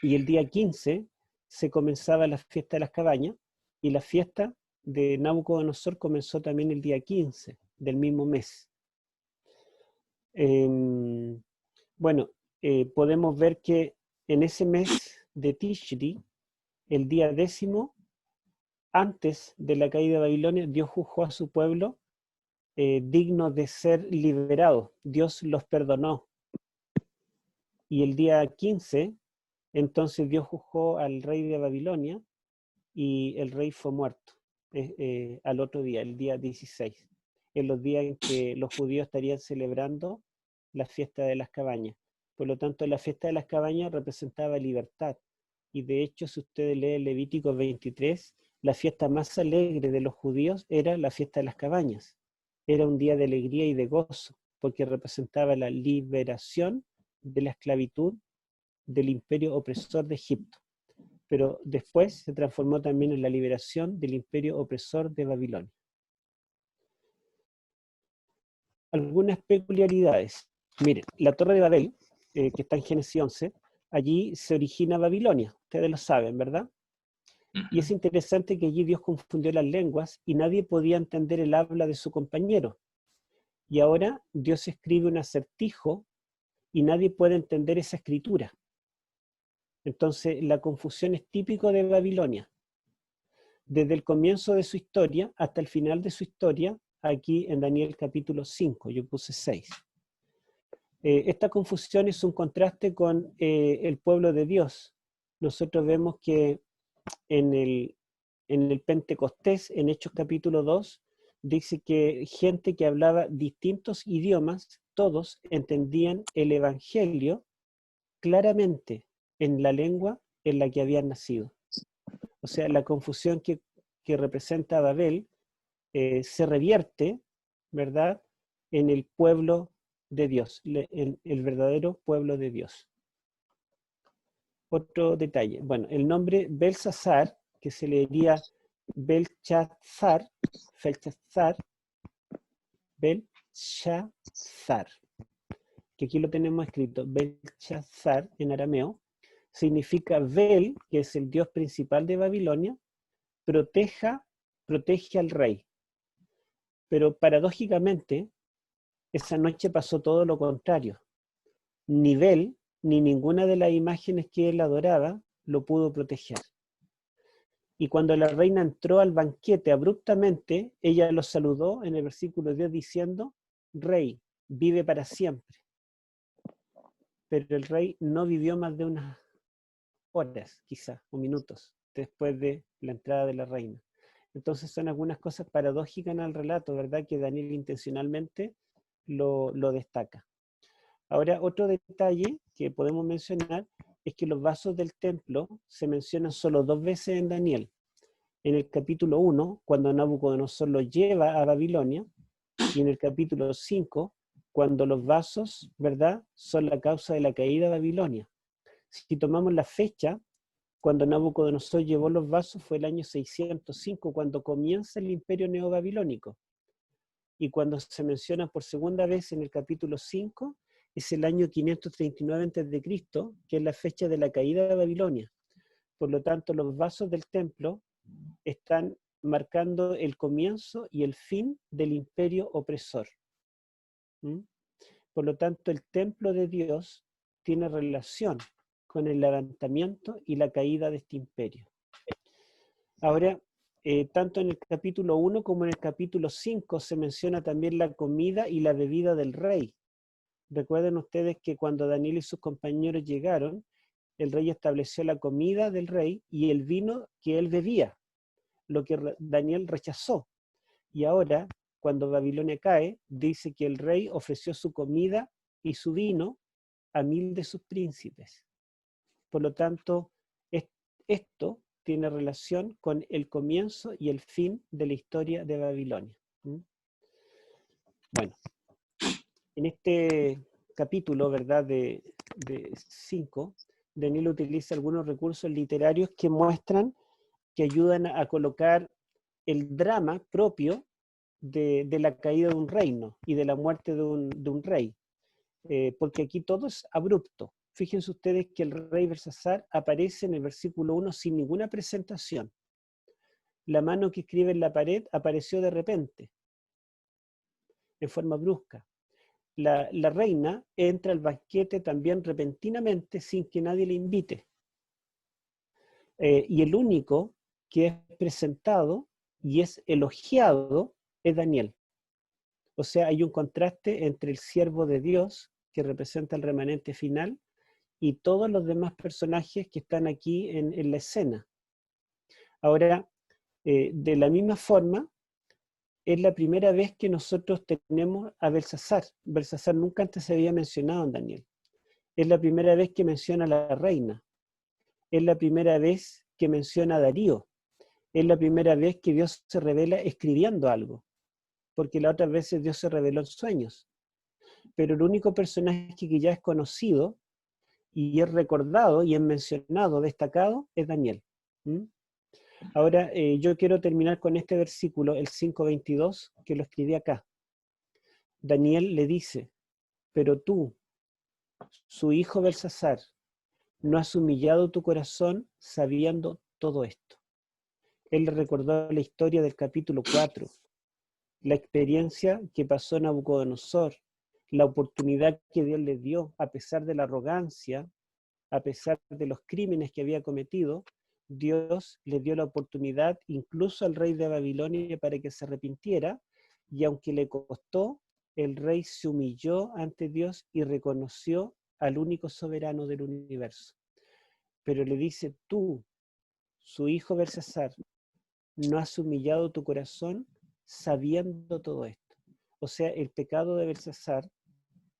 Y el día 15 se comenzaba la fiesta de las cabañas, y la fiesta de Nabucodonosor comenzó también el día 15 del mismo mes. Bueno, podemos ver que en ese mes de Tishri, el día 10º, antes de la caída de Babilonia, Dios juzgó a su pueblo digno de ser liberado. Dios los perdonó. Y el día 15, entonces Dios juzgó al rey de Babilonia y el rey fue muerto al otro día, el día 16, en los días en que los judíos estarían celebrando la fiesta de las cabañas. Por lo tanto, la fiesta de las cabañas representaba libertad. Y de hecho, si ustedes leen Levítico 23, la fiesta más alegre de los judíos era la fiesta de las cabañas. Era un día de alegría y de gozo, porque representaba la liberación de la esclavitud del imperio opresor de Egipto. Pero después se transformó también en la liberación del imperio opresor de Babilonia. Algunas peculiaridades. Miren, la Torre de Babel, que está en Génesis 11, allí se origina Babilonia. Ustedes lo saben, ¿verdad? Y es interesante que allí Dios confundió las lenguas y nadie podía entender el habla de su compañero. Y ahora Dios escribe un acertijo y nadie puede entender esa escritura. Entonces, la confusión es típico de Babilonia. Desde el comienzo de su historia hasta el final de su historia, aquí en Daniel capítulo 5, yo puse 6. Esta confusión es un contraste con el pueblo de Dios. Nosotros vemos que en el Pentecostés, en Hechos capítulo 2, dice que gente que hablaba distintos idiomas, todos entendían el Evangelio claramente en la lengua en la que habían nacido. O sea, la confusión que representa Babel se revierte, ¿verdad?, en el pueblo de Dios, en el verdadero pueblo de Dios. Otro detalle, bueno, el nombre Belsasar, que se leería Belchazar, Belchazar, que aquí lo tenemos escrito, Belchazar en arameo, significa Bel, que es el dios principal de Babilonia, protege al rey. Pero paradójicamente, esa noche pasó todo lo contrario. Ni Bel, ni ninguna de las imágenes que él adoraba, lo pudo proteger. Y cuando la reina entró al banquete abruptamente, ella lo saludó en el versículo 10 diciendo, Rey, vive para siempre. Pero el rey no vivió más de unas horas, quizás, o minutos, después de la entrada de la reina. Entonces son algunas cosas paradójicas en el relato, ¿verdad?, que Daniel intencionalmente lo destaca. Ahora, otro detalle que podemos mencionar es que los vasos del templo se mencionan solo 2 veces en Daniel. En el capítulo 1, cuando Nabucodonosor los lleva a Babilonia, y en el capítulo 5, cuando los vasos, ¿verdad?, son la causa de la caída de Babilonia. Si tomamos la fecha, cuando Nabucodonosor llevó los vasos fue el año 605, cuando comienza el imperio neobabilónico. Y cuando se menciona por segunda vez en el capítulo 5, es el año 539 a.C., que es la fecha de la caída de Babilonia. Por lo tanto, los vasos del templo están marcando el comienzo y el fin del imperio opresor. Por lo tanto, el templo de Dios tiene relación con el levantamiento y la caída de este imperio. Ahora, tanto en el capítulo 1 como en el capítulo 5 se menciona también la comida y la bebida del rey. Recuerden ustedes que cuando Daniel y sus compañeros llegaron, el rey estableció la comida del rey y el vino que él bebía, lo que Daniel rechazó. Y ahora, cuando Babilonia cae, dice que el rey ofreció su comida y su vino a 1000 de sus príncipes. Por lo tanto, esto tiene relación con el comienzo y el fin de la historia de Babilonia. Bueno, en este capítulo, ¿verdad?, de 5, Daniel utiliza algunos recursos literarios que muestran, que ayudan a colocar el drama propio de la caída de un reino y de la muerte de un rey. Porque aquí todo es abrupto. Fíjense ustedes que el rey Belsasar aparece en el versículo 1 sin ninguna presentación. La mano que escribe en la pared apareció de repente, en forma brusca. La reina entra al banquete también repentinamente sin que nadie le invite. Y el único que es presentado y es elogiado es Daniel. O sea, hay un contraste entre el siervo de Dios, que representa el remanente final, y todos los demás personajes que están aquí en la escena. Ahora, de la misma forma, es la primera vez que nosotros tenemos a Belsasar. Belsasar nunca antes se había mencionado en Daniel. Es la primera vez que menciona a la reina. Es la primera vez que menciona a Darío. Es la primera vez que Dios se revela escribiendo algo, porque las otras veces Dios se reveló en sueños. Pero el único personaje que ya es conocido y es recordado y es mencionado, destacado, es Daniel. Ahora, yo quiero terminar con este versículo, el 5:22, que lo escribí acá. Daniel le dice, pero tú, su hijo Belsasar, no has humillado tu corazón sabiendo todo esto. Él le recordó la historia del capítulo 4, la experiencia que pasó Nabucodonosor, la oportunidad que Dios le dio, a pesar de la arrogancia, a pesar de los crímenes que había cometido, Dios le dio la oportunidad incluso al rey de Babilonia para que se arrepintiera, y aunque le costó, el rey se humilló ante Dios y reconoció al único soberano del universo. Pero le dice: tú, su hijo Belsasar, no has humillado tu corazón sabiendo todo esto. O sea, el pecado de Belsasar,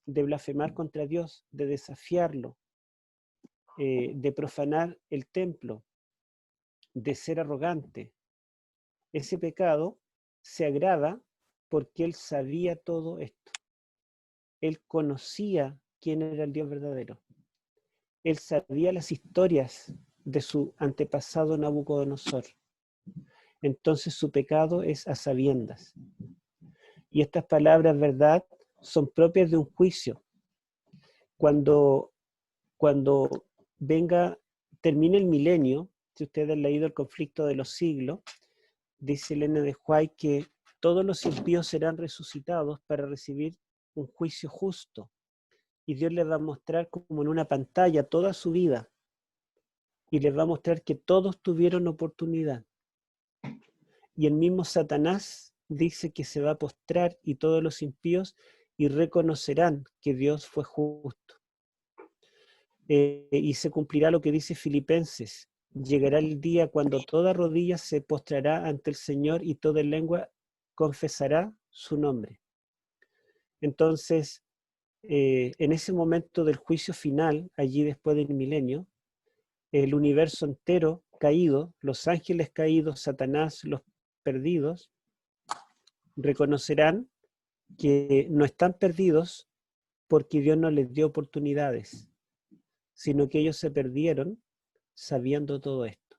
de blasfemar contra Dios, de desafiarlo, de profanar el templo, de ser arrogante, ese pecado se agrava porque él sabía todo esto. Él conocía quién era el Dios verdadero. Él sabía las historias de su antepasado Nabucodonosor. Entonces su pecado es a sabiendas. Y estas palabras, ¿verdad?, son propias de un juicio. Cuando termine el milenio, si ustedes han leído El conflicto de los siglos, dice Elena de White que todos los impíos serán resucitados para recibir un juicio justo. Y Dios les va a mostrar como en una pantalla toda su vida. Y les va a mostrar que todos tuvieron oportunidad. Y el mismo Satanás dice que se va a postrar, y todos los impíos, y reconocerán que Dios fue justo. Y se cumplirá lo que dice Filipenses: llegará el día cuando toda rodilla se postrará ante el Señor y toda lengua confesará su nombre. Entonces, en ese momento del juicio final, allí después del milenio, el universo entero caído, los ángeles caídos, Satanás, los perdidos, reconocerán que no están perdidos porque Dios no les dio oportunidades, sino que ellos se perdieron sabiendo todo esto.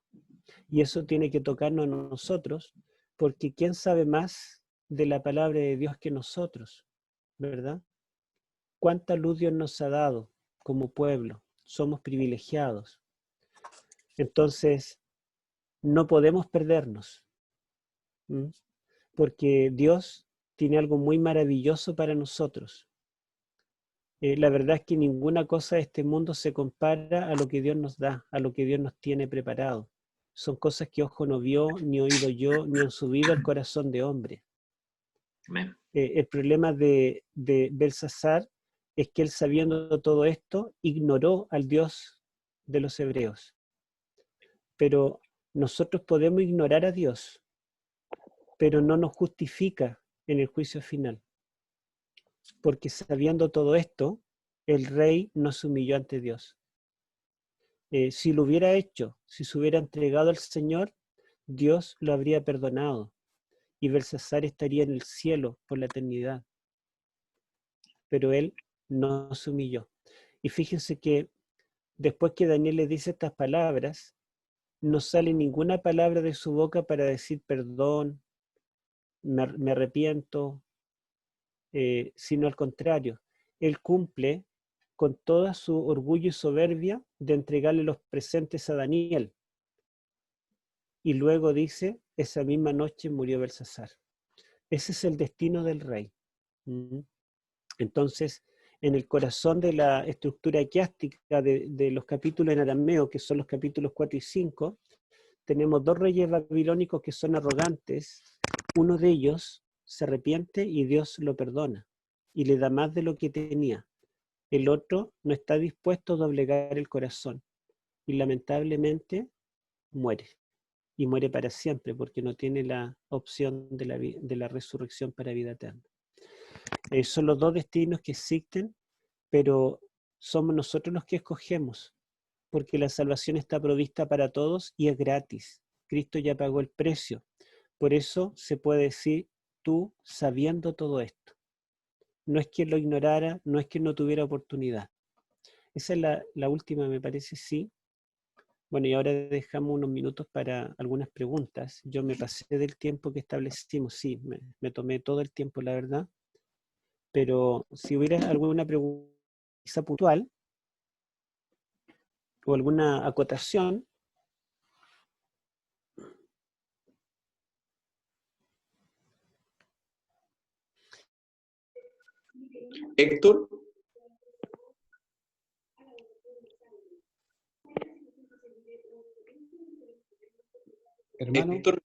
Y eso tiene que tocarnos a nosotros, porque ¿quién sabe más de la palabra de Dios que nosotros? ¿Verdad? ¿Cuánta luz Dios nos ha dado como pueblo? Somos privilegiados. Entonces, no podemos perdernos, ¿m? Porque Dios tiene algo muy maravilloso para nosotros. La verdad es que ninguna cosa de este mundo se compara a lo que Dios nos da, a lo que Dios nos tiene preparado. Son cosas que ojo no vio, ni oído yo, ni han subido al corazón de hombre. Amén. El problema de Belsasar es que él, sabiendo todo esto, ignoró al Dios de los hebreos. Pero nosotros podemos ignorar a Dios, pero no nos justifica en el juicio final. Porque sabiendo todo esto, el rey no se humilló ante Dios. Si lo hubiera hecho, si se hubiera entregado al Señor, Dios lo habría perdonado y Belsasar estaría en el cielo por la eternidad. Pero él no se humilló. Y fíjense que después que Daniel le dice estas palabras, no sale ninguna palabra de su boca para decir perdón, me arrepiento, sino al contrario, él cumple con toda su orgullo y soberbia de entregarle los presentes a Daniel. Y luego dice: esa misma noche murió Belsasar. Ese es el destino del rey. Entonces, en el corazón de la estructura equiástica de los capítulos en arameo, que son los capítulos 4 y 5, tenemos dos reyes babilónicos que son arrogantes. Uno de ellos se arrepiente y Dios lo perdona y le da más de lo que tenía. El otro no está dispuesto a doblegar el corazón y lamentablemente muere. Y muere para siempre porque no tiene la opción de la resurrección para vida eterna. Son los dos destinos que existen, pero somos nosotros los que escogemos, porque la salvación está provista para todos y es gratis. Cristo ya pagó el precio. Por eso se puede decir: tú sabiendo todo esto. No es que lo ignorara, no es que no tuviera oportunidad. Esa es la última, me parece, sí. Bueno, y ahora dejamos unos minutos para algunas preguntas. Yo me pasé del tiempo que establecimos, sí, me tomé todo el tiempo, la verdad. Pero si hubiera alguna pregunta puntual o alguna acotación. Héctor. Hermano, Héctor,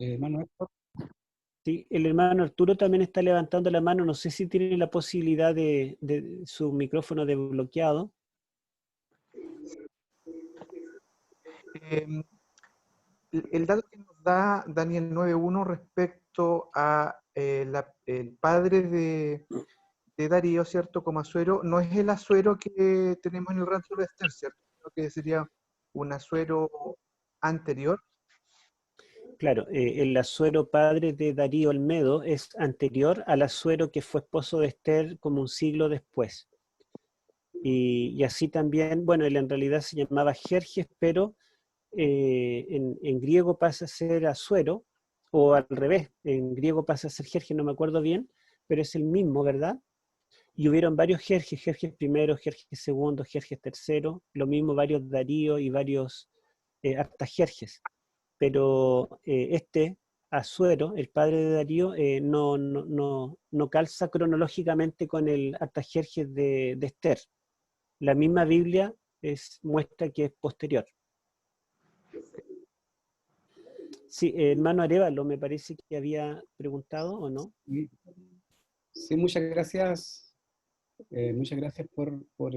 hermano Héctor. Sí, el hermano Arturo también está levantando la mano. No sé si tiene la posibilidad de su micrófono desbloqueado. El dato que nos da Daniel 9.1 respecto a el padre de Darío, ¿cierto? Como Asuero, no es el Asuero que tenemos en el rancho de Esther, ¿cierto? Sino que sería un Asuero anterior. Claro, el Asuero padre de Darío Olmedo es anterior al Asuero que fue esposo de Esther como un siglo después. Y así también, bueno, él en realidad se llamaba Jerjes, pero en griego pasa a ser Asuero, o al revés, en griego pasa a ser Jerjes, no me acuerdo bien, pero es el mismo, ¿verdad? Y hubieron varios Jerjes, Jerjes primero, Jerjes segundo, Jerjes tercero, lo mismo varios Darío y varios Artajerjes. Pero Asuero, el padre de Darío, no calza cronológicamente con el Artajerjes de Esther. La misma Biblia muestra que es posterior. Sí, hermano Arevalo, me parece que había preguntado, ¿o no? Sí, muchas gracias. Muchas gracias por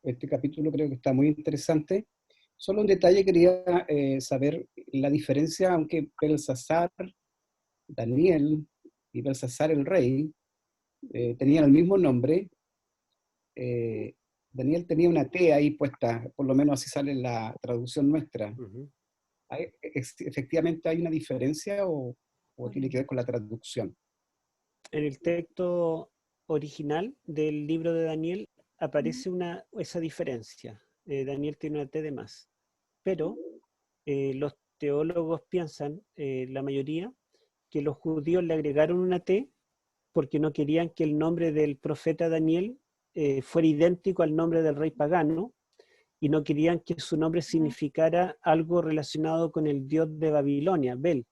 este capítulo, creo que está muy interesante. Solo un detalle, quería saber la diferencia, aunque Belsasar, Daniel y Belsasar el rey tenían el mismo nombre. Daniel tenía una T ahí puesta, por lo menos así sale en la traducción nuestra. Uh-huh. ¿Efectivamente hay una diferencia o tiene que ver con la traducción? En el texto original del libro de Daniel aparece esa diferencia. Daniel tiene una T de más. Pero los teólogos piensan, la mayoría, que los judíos le agregaron una T porque no querían que el nombre del profeta Daniel fuera idéntico al nombre del rey pagano, y no querían que su nombre significara algo relacionado con el dios de Babilonia, Bel.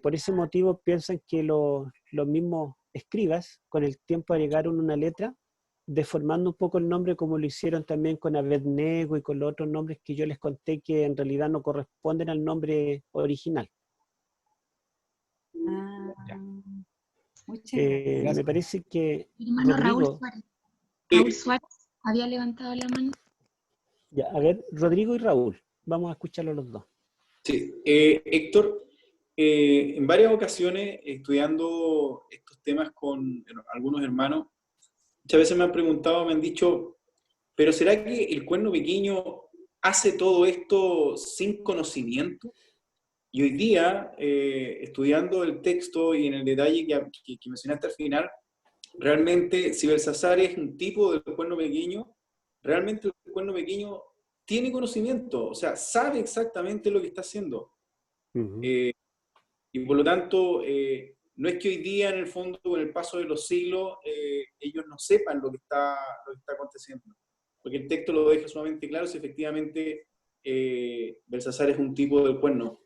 Por ese motivo piensan que los mismos escribas con el tiempo agregaron una letra, deformando un poco el nombre, como lo hicieron también con Abednego y con los otros nombres que yo les conté que en realidad no corresponden al nombre original. Muchas gracias. Me parece que Hermano Rodrigo... Raúl Suárez había levantado la mano. Ya, a ver, Rodrigo y Raúl, vamos a escucharlos los dos. Sí, Héctor, en varias ocasiones estudiando estos temas con algunos hermanos, muchas veces me han preguntado, me han dicho, ¿pero será que el cuerno pequeño hace todo esto sin conocimiento? Y hoy día, estudiando el texto y en el detalle que mencionaste al final, realmente si Belsasar es un tipo del cuerno pequeño, realmente el cuerno pequeño tiene conocimiento, o sea, sabe exactamente lo que está haciendo. Uh-huh. Y por lo tanto, no es que hoy día, en el fondo, con el paso de los siglos, ellos no sepan lo que está aconteciendo. Porque el texto lo deja sumamente claro si efectivamente Belsasar es un tipo del cuerno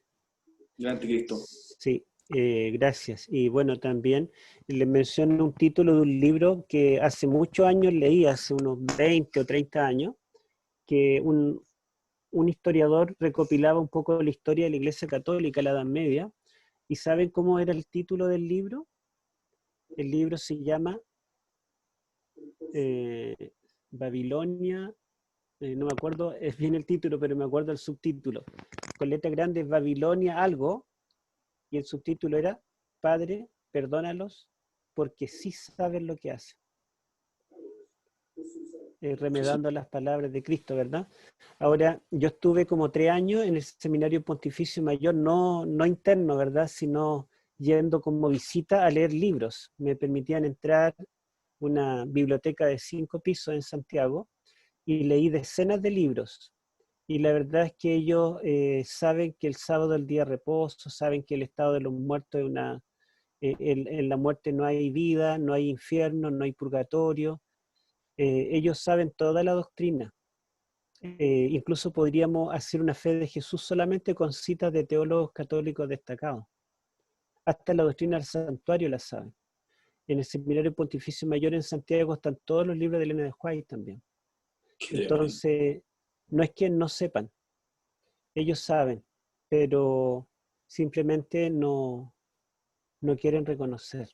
del anticristo. Sí, gracias. Y bueno, también les menciono un título de un libro que hace muchos años leí, hace unos 20 o 30 años, que un historiador recopilaba un poco la historia de la Iglesia Católica, la Edad Media. ¿Y saben cómo era el título del libro? El libro se llama Babilonia, no me acuerdo, es bien el título, pero me acuerdo el subtítulo. Con letra grande, Babilonia algo, y el subtítulo era Padre, perdónalos, porque sí saben lo que hacen. Remedando las palabras de Cristo, ¿verdad? Ahora, yo estuve como 3 años en el Seminario Pontificio Mayor, no interno, ¿verdad? Sino yendo como visita a leer libros. Me permitían entrar una biblioteca de 5 pisos en Santiago y leí decenas de libros. Y la verdad es que ellos saben que el sábado es el día de reposo, saben que el estado de los muertos es en la muerte no hay vida, no hay infierno, no hay purgatorio. Ellos saben toda la doctrina. Incluso podríamos hacer una fe de Jesús solamente con citas de teólogos católicos destacados. Hasta la doctrina del santuario la saben. En el Seminario Pontificio Mayor en Santiago están todos los libros de Elena de White también. Entonces, no es que no sepan, ellos saben, pero simplemente no quieren reconocer.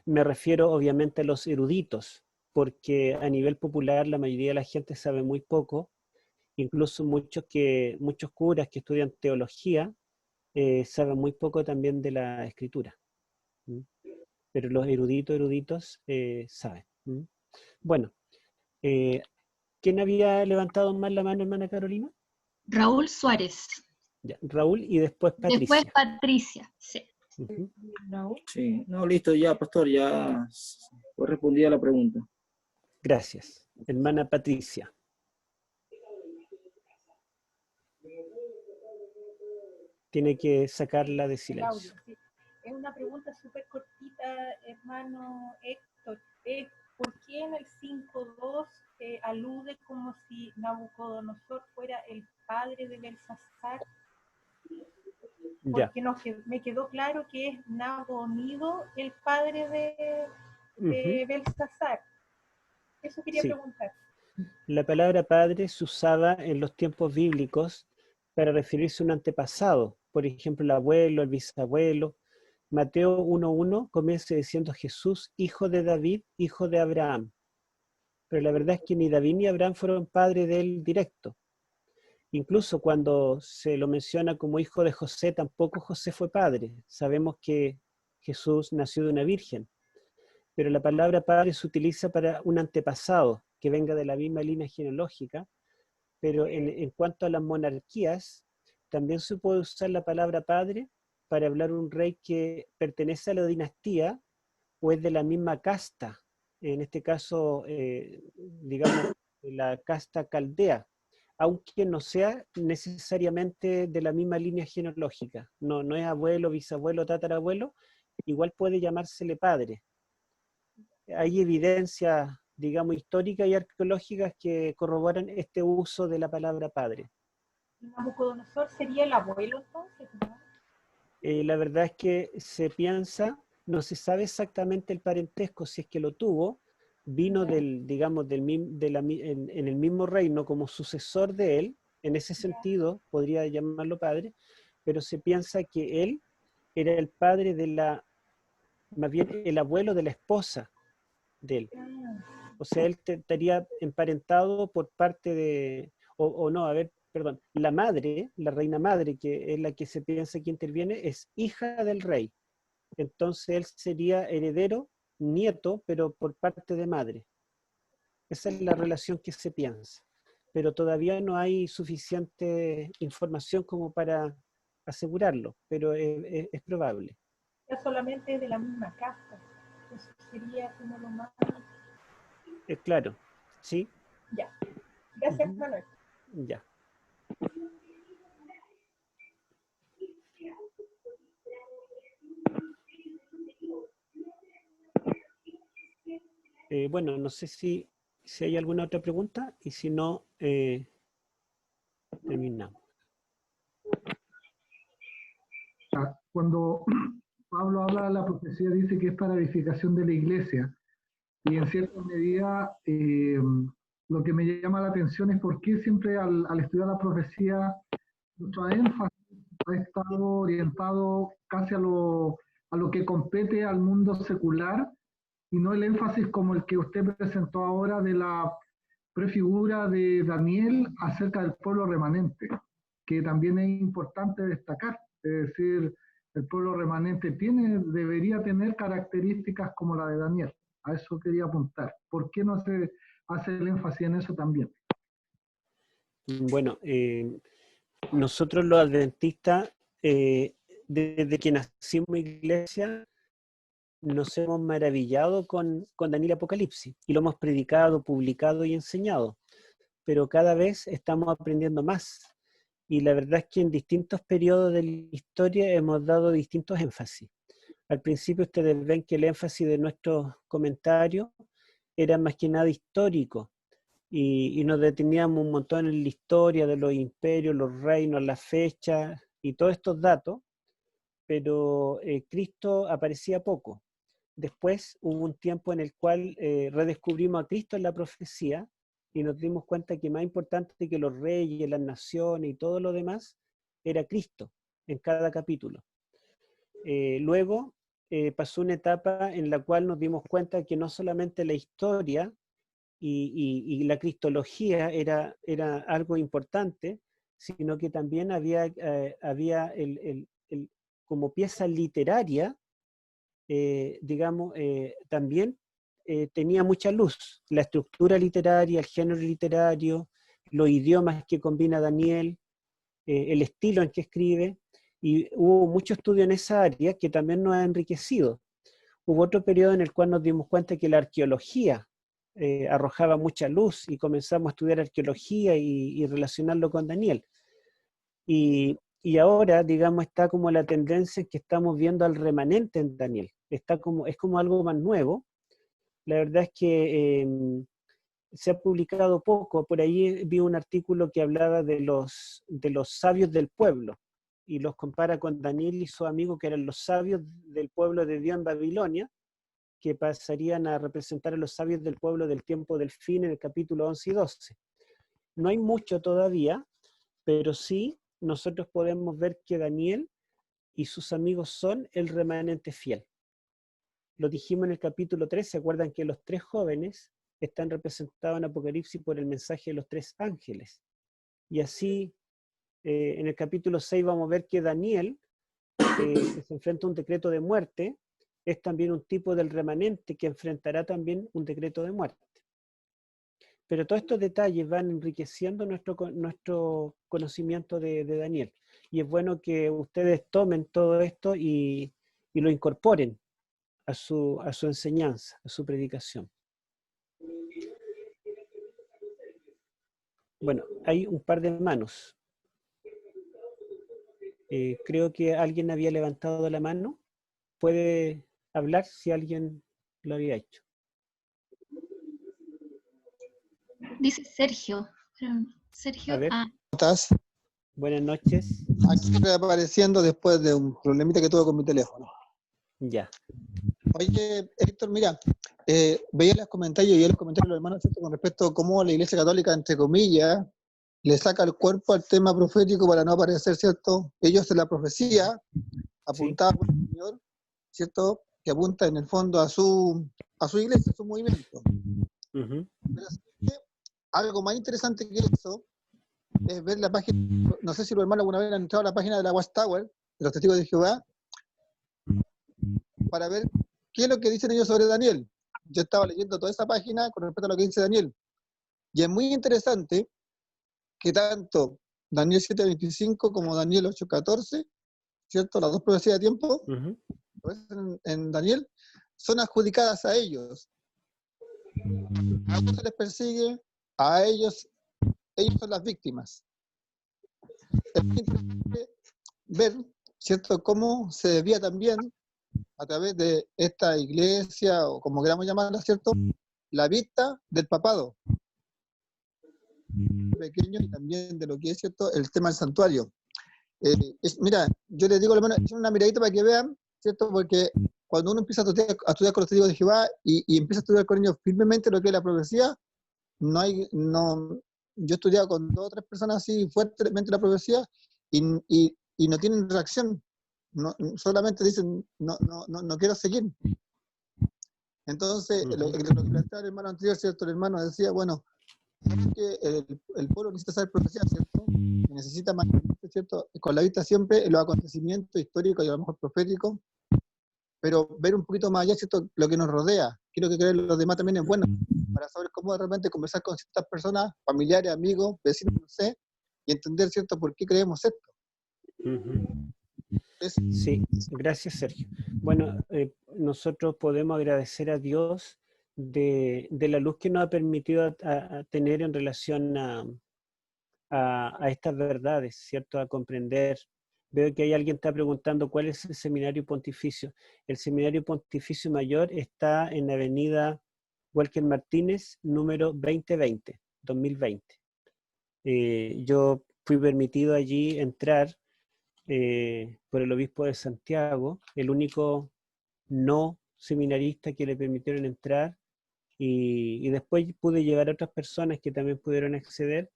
Me refiero obviamente a los eruditos, porque a nivel popular la mayoría de la gente sabe muy poco, incluso muchos curas que estudian teología saben muy poco también de la escritura. Pero los eruditos saben. Bueno, ¿quién había levantado más la mano, hermana Carolina? Raúl Suárez. Ya, Raúl y después Patricia. Después Patricia, sí. Sí, no, listo, ya, pastor, ya respondí a la pregunta. Gracias. Hermana Patricia. Tiene que sacarla de silencio. Sí. Es una pregunta súper cortita, hermano Héctor. ¿Por qué en el 5.2 alude como si Nabucodonosor fuera el padre de Belsasar? Porque no, me quedó claro que es Nabonido el padre de Belsasar. Eso quería preguntar. La palabra padre se usaba en los tiempos bíblicos para referirse a un antepasado, por ejemplo, el abuelo, el bisabuelo. Mateo 1.1 comienza diciendo Jesús, hijo de David, hijo de Abraham. Pero la verdad es que ni David ni Abraham fueron padres de él directo. Incluso cuando se lo menciona como hijo de José, tampoco José fue padre. Sabemos que Jesús nació de una virgen. Pero la palabra padre se utiliza para un antepasado que venga de la misma línea genealógica. Pero en cuanto a las monarquías, también se puede usar la palabra padre para hablar de un rey que pertenece a la dinastía o es de la misma casta. En este caso, digamos, la casta caldea, aunque no sea necesariamente de la misma línea genealógica. No es abuelo, bisabuelo, tatarabuelo, igual puede llamársele padre. Hay evidencias, digamos, históricas y arqueológicas que corroboran este uso de la palabra padre. ¿Nabucodonosor sería el abuelo entonces, no? La verdad es que se piensa, no se sabe exactamente el parentesco, si es que lo tuvo, vino digamos, en el mismo reino como sucesor de él, en ese sentido podría llamarlo padre, pero se piensa que él era el padre más bien el abuelo de la esposa de él. O sea, él estaría emparentado por parte de, o no, a ver, perdón, la madre, la reina madre, que es la que se piensa que interviene, es hija del rey. Entonces él sería heredero, nieto, pero por parte de madre. Esa es la relación que se piensa. Pero todavía no hay suficiente información como para asegurarlo, pero es probable. Ya solamente de la misma casa. Eso sería como lo más... Claro, ¿sí? Ya. Gracias, Manuel. Ya. Bueno, no sé si hay alguna otra pregunta y si no, terminamos. Cuando Pablo habla de la profecía, dice que es para edificación de la iglesia. Y en cierta medida, lo que me llama la atención es por qué siempre al estudiar la profecía, nuestro énfasis ha estado orientado casi a lo que compete al mundo secular, y no el énfasis como el que usted presentó ahora de la prefigura de Daniel acerca del pueblo remanente, que también es importante destacar. Es decir, el pueblo remanente debería tener características como la de Daniel. A eso quería apuntar. ¿Por qué no se hace el énfasis en eso también? Bueno, nosotros los adventistas, desde que nacimos iglesia, nos hemos maravillado con Daniel Apocalipsis y lo hemos predicado, publicado y enseñado, pero cada vez estamos aprendiendo más y la verdad es que en distintos periodos de la historia hemos dado distintos énfasis. Al principio ustedes ven que el énfasis de nuestros comentarios era más que nada histórico y nos deteníamos un montón en la historia de los imperios, los reinos, las fechas y todos estos datos, pero Cristo aparecía poco. después hubo un tiempo en el cual redescubrimos a Cristo en la profecía y nos dimos cuenta que más importante que los reyes, las naciones y todo lo demás, era Cristo en cada capítulo. Luego pasó una etapa en la cual nos dimos cuenta que no solamente la historia y la cristología era algo importante, sino que también había como pieza literaria, digamos, también tenía mucha luz. La estructura literaria, el género literario, los idiomas que combina Daniel, el estilo en que escribe, y hubo mucho estudio en esa área que también nos ha enriquecido. Hubo otro periodo en el cual nos dimos cuenta que la arqueología arrojaba mucha luz y comenzamos a estudiar arqueología y relacionarlo con Daniel. Y ahora, digamos, está como la tendencia en que estamos viendo al remanente en Daniel. Es como algo más nuevo. La verdad es que se ha publicado poco. Por ahí vi un artículo que hablaba de los sabios del pueblo y los compara con Daniel y su amigo, que eran los sabios del pueblo de Dios en Babilonia, que pasarían a representar a los sabios del pueblo del tiempo del fin en el capítulo 11 y 12. No hay mucho todavía, pero sí nosotros podemos ver que Daniel y sus amigos son el remanente fiel. Lo dijimos en el capítulo 3, ¿se acuerdan que los 3 jóvenes están representados en Apocalipsis por el mensaje de los 3 ángeles? Y así, en el capítulo 6 vamos a ver que Daniel, que se enfrenta a un decreto de muerte, es también un tipo del remanente que enfrentará también un decreto de muerte. Pero todos estos detalles van enriqueciendo nuestro conocimiento de Daniel. Y es bueno que ustedes tomen todo esto y lo incorporen a su enseñanza, a su predicación. Bueno, hay un par de manos. Creo que alguien había levantado la mano. ¿Puede hablar si alguien lo había hecho? Dice Sergio. Sergio, A ver. ¿Cómo estás? Buenas noches. Aquí reapareciendo después de un problemita que tuve con mi teléfono. Ya. Oye, Héctor, mira, veía los comentarios de los hermanos con respecto a cómo la Iglesia Católica, entre comillas, le saca el cuerpo al tema profético para no aparecer, ¿cierto? Ellos en la profecía apuntaban por el Señor, ¿cierto? Que apunta en el fondo a su iglesia, a su movimiento. Uh-huh. Pero algo más interesante que eso es ver la página, no sé si los hermanos alguna vez han entrado a la página de la Watchtower, de los Testigos de Jehová, para ver qué es lo que dicen ellos sobre Daniel. Yo estaba leyendo toda esa página con respecto a lo que dice Daniel. Y es muy interesante que tanto Daniel 7:25 como Daniel 8:14, ¿cierto? Las dos profecías de tiempo, en Daniel, son adjudicadas a ellos. A ellos se les persigue, a ellos son las víctimas. Es muy interesante ver, ¿cierto?, cómo se desvía también a través de esta iglesia, o como queramos llamarla, ¿cierto?, la vista del papado pequeño y también de lo que es, ¿cierto?, el tema del santuario. Mira, yo les digo, hermano, echen una miradita para que vean, ¿cierto?, porque cuando uno empieza a estudiar con los testigos de Jehová y empieza a estudiar con ellos firmemente lo que es la profecía, yo he estudiado con 2 o 3 personas así fuertemente la profecía y no tienen reacción, solamente dicen, no quiero seguir. Entonces, lo que planteaba el hermano anterior, ¿cierto? El hermano decía, bueno, que el pueblo necesita saber profecía, ¿cierto? Y necesita mantenerse, ¿cierto?, con la vista siempre en los acontecimientos históricos y a lo mejor proféticos, pero ver un poquito más allá, ¿cierto?, lo que nos rodea. Quiero que crean los demás también es bueno, para saber cómo de repente conversar con ciertas personas, familiares, amigos, vecinos, no sé, y entender, ¿cierto?, por qué creemos esto. Uh-huh. Sí, gracias, Sergio. Bueno, nosotros podemos agradecer a Dios de la luz que nos ha permitido a tener en relación a estas verdades, ¿cierto?, a comprender. Veo que hay alguien que está preguntando cuál es el seminario pontificio. El seminario pontificio mayor está en la avenida Walker Martínez, número 2020. Yo fui permitido allí entrar por el obispo de Santiago, el único no seminaristas que le permitieron entrar y después pude llevar a otras personas que también pudieron acceder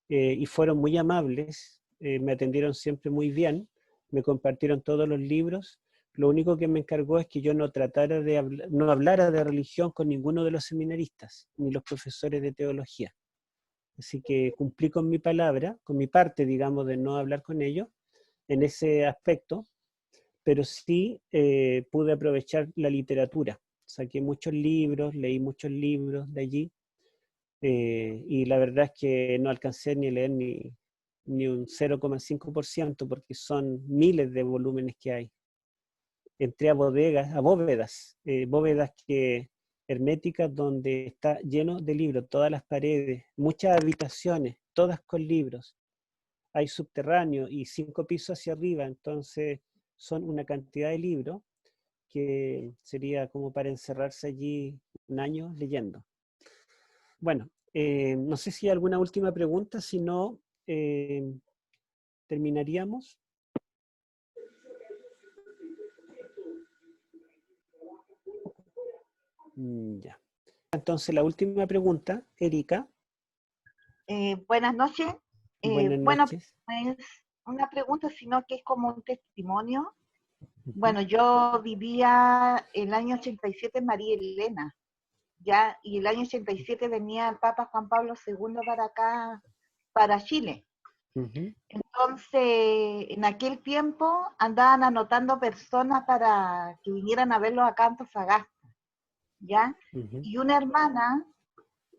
y fueron muy amables, me atendieron siempre muy bien, me compartieron todos los libros. Lo único que me encargó es que yo no tratara de no hablara de religión con ninguno de los seminaristas, ni los profesores de teología. Así que cumplí con mi palabra, con mi parte, digamos, de no hablar con ellos en ese aspecto, pero sí pude aprovechar la literatura. Saqué muchos libros, leí muchos libros de allí, y la verdad es que no alcancé ni a leer ni un 0,5%, porque son miles de volúmenes que hay. Entré a bóvedas herméticas donde está lleno de libros, todas las paredes, muchas habitaciones, todas con libros. Hay subterráneo y 5 pisos hacia arriba, entonces son una cantidad de libros que sería como para encerrarse allí un año leyendo. Bueno, no sé si hay alguna última pregunta, si no, terminaríamos. Ya. Entonces, la última pregunta, Erika. Buenas noches. Buenas Bueno, noches. no es una pregunta, sino que es como un testimonio. Bueno, yo vivía el año 87 en María Elena, ya, y el año 87 venía el Papa Juan Pablo II para acá, para Chile. Entonces, en aquel tiempo andaban anotando personas para que vinieran a verlos acá a Antofagasta, ¿ya? Y una hermana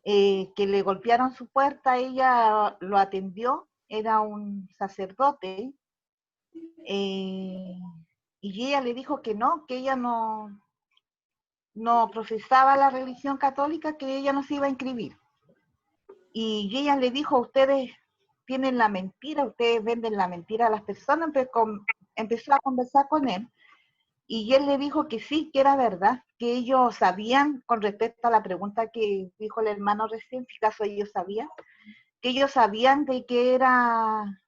que le golpearon su puerta, ella lo atendió, era un sacerdote, y ella le dijo que ella no profesaba la religión católica, que ella no se iba a inscribir. Y ella le dijo, ustedes tienen la mentira, ustedes venden la mentira a las personas. Empezó a conversar con él, y él le dijo que sí, que era verdad, que ellos sabían, con respecto a la pregunta que dijo el hermano recién, si acaso ellos sabían, que ellos sabían de que era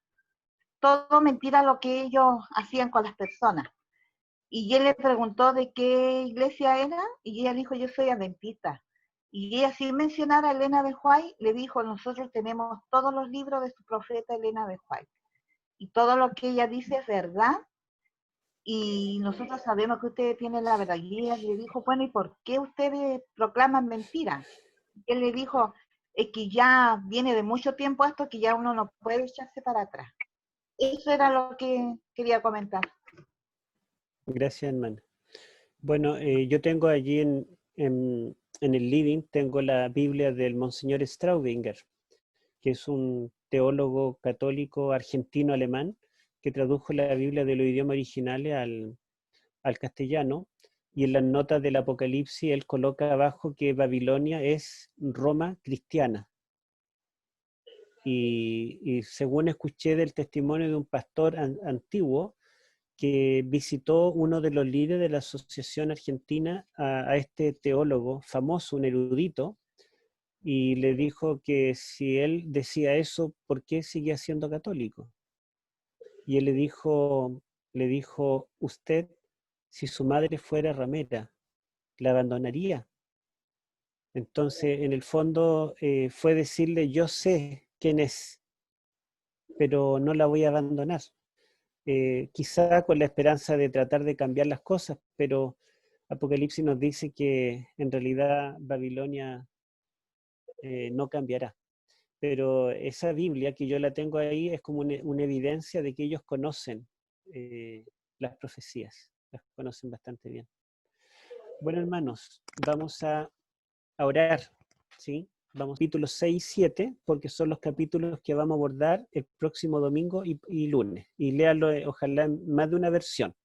todo mentira lo que ellos hacían con las personas. Y él le preguntó de qué iglesia era, y ella dijo, yo soy adventista. Y ella, sin mencionar a Elena de White, le dijo, nosotros tenemos todos los libros de su profeta Elena de White, y todo lo que ella dice es verdad, y nosotros sabemos que ustedes tienen la verdad. Y ella le dijo, bueno, ¿y por qué ustedes proclaman mentiras? Y él le dijo, es que ya viene de mucho tiempo esto, que ya uno no puede echarse para atrás. Eso era lo que quería comentar. Gracias, hermana. Bueno, yo tengo allí en el living, tengo la Biblia del Monseñor Straubinger, que es un teólogo católico argentino-alemán que tradujo la Biblia de los idiomas originales al castellano, y en las notas del Apocalipsis él coloca abajo que Babilonia es Roma cristiana. Y según escuché del testimonio de un pastor antiguo que visitó uno de los líderes de la Asociación Argentina a este teólogo famoso, un erudito, y le dijo que si él decía eso, ¿por qué seguía siendo católico? Y él le dijo, usted, si su madre fuera ramera, ¿la abandonaría? Entonces, en el fondo, fue decirle, yo sé quién es, pero no la voy a abandonar. Quizá con la esperanza de tratar de cambiar las cosas, pero Apocalipsis nos dice que en realidad Babilonia no cambiará. Pero esa Biblia que yo la tengo ahí es como una evidencia de que ellos conocen las profecías, las conocen bastante bien. Bueno, hermanos, vamos a orar, ¿sí? Vamos a capítulos 6 y 7, porque son los capítulos que vamos a abordar el próximo domingo y lunes. Y léanlo, ojalá, en más de una versión.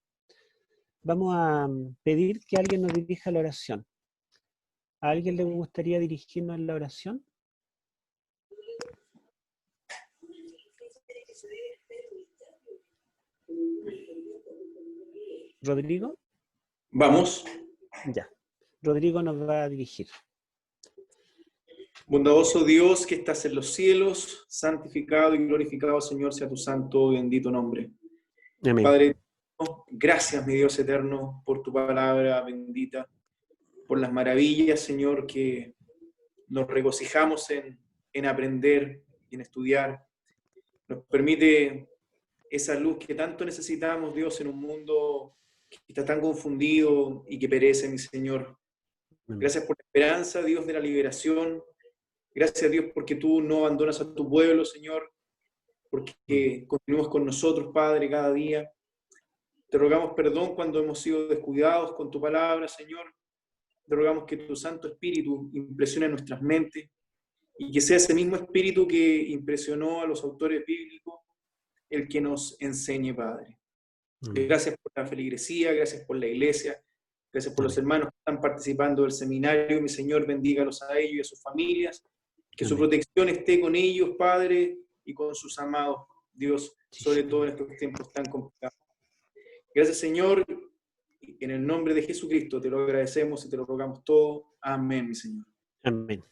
Vamos a pedir que alguien nos dirija la oración. ¿A alguien le gustaría dirigirnos en la oración? ¿Rodrigo? Vamos. Ya. Rodrigo nos va a dirigir. Bondadoso Dios que estás en los cielos, santificado y glorificado, Señor, sea tu santo y bendito nombre. Amén. Padre, gracias, mi Dios eterno, por tu palabra bendita. por las maravillas, Señor, que nos regocijamos en aprender y en estudiar. Nos permite esa luz que tanto necesitamos, Dios, en un mundo que está tan confundido y que perece, mi Señor. Gracias por la esperanza, Dios, de la liberación. Gracias, Dios, porque tú no abandonas a tu pueblo, Señor, porque continúas con nosotros, Padre, cada día. Te rogamos perdón cuando hemos sido descuidados con tu palabra, Señor. Te rogamos que tu Santo Espíritu impresione nuestras mentes y que sea ese mismo Espíritu que impresionó a los autores bíblicos el que nos enseñe, Padre. Gracias por la feligresía, gracias por la iglesia, gracias por los hermanos que están participando del seminario. Mi Señor, bendígalos a ellos y a sus familias. Que su protección esté con ellos, Padre, y con sus amados, Dios, sobre todo en estos tiempos tan complicados. Gracias, Señor. En el nombre de Jesucristo te lo agradecemos y te lo rogamos todo. Amén, mi Señor. Amén.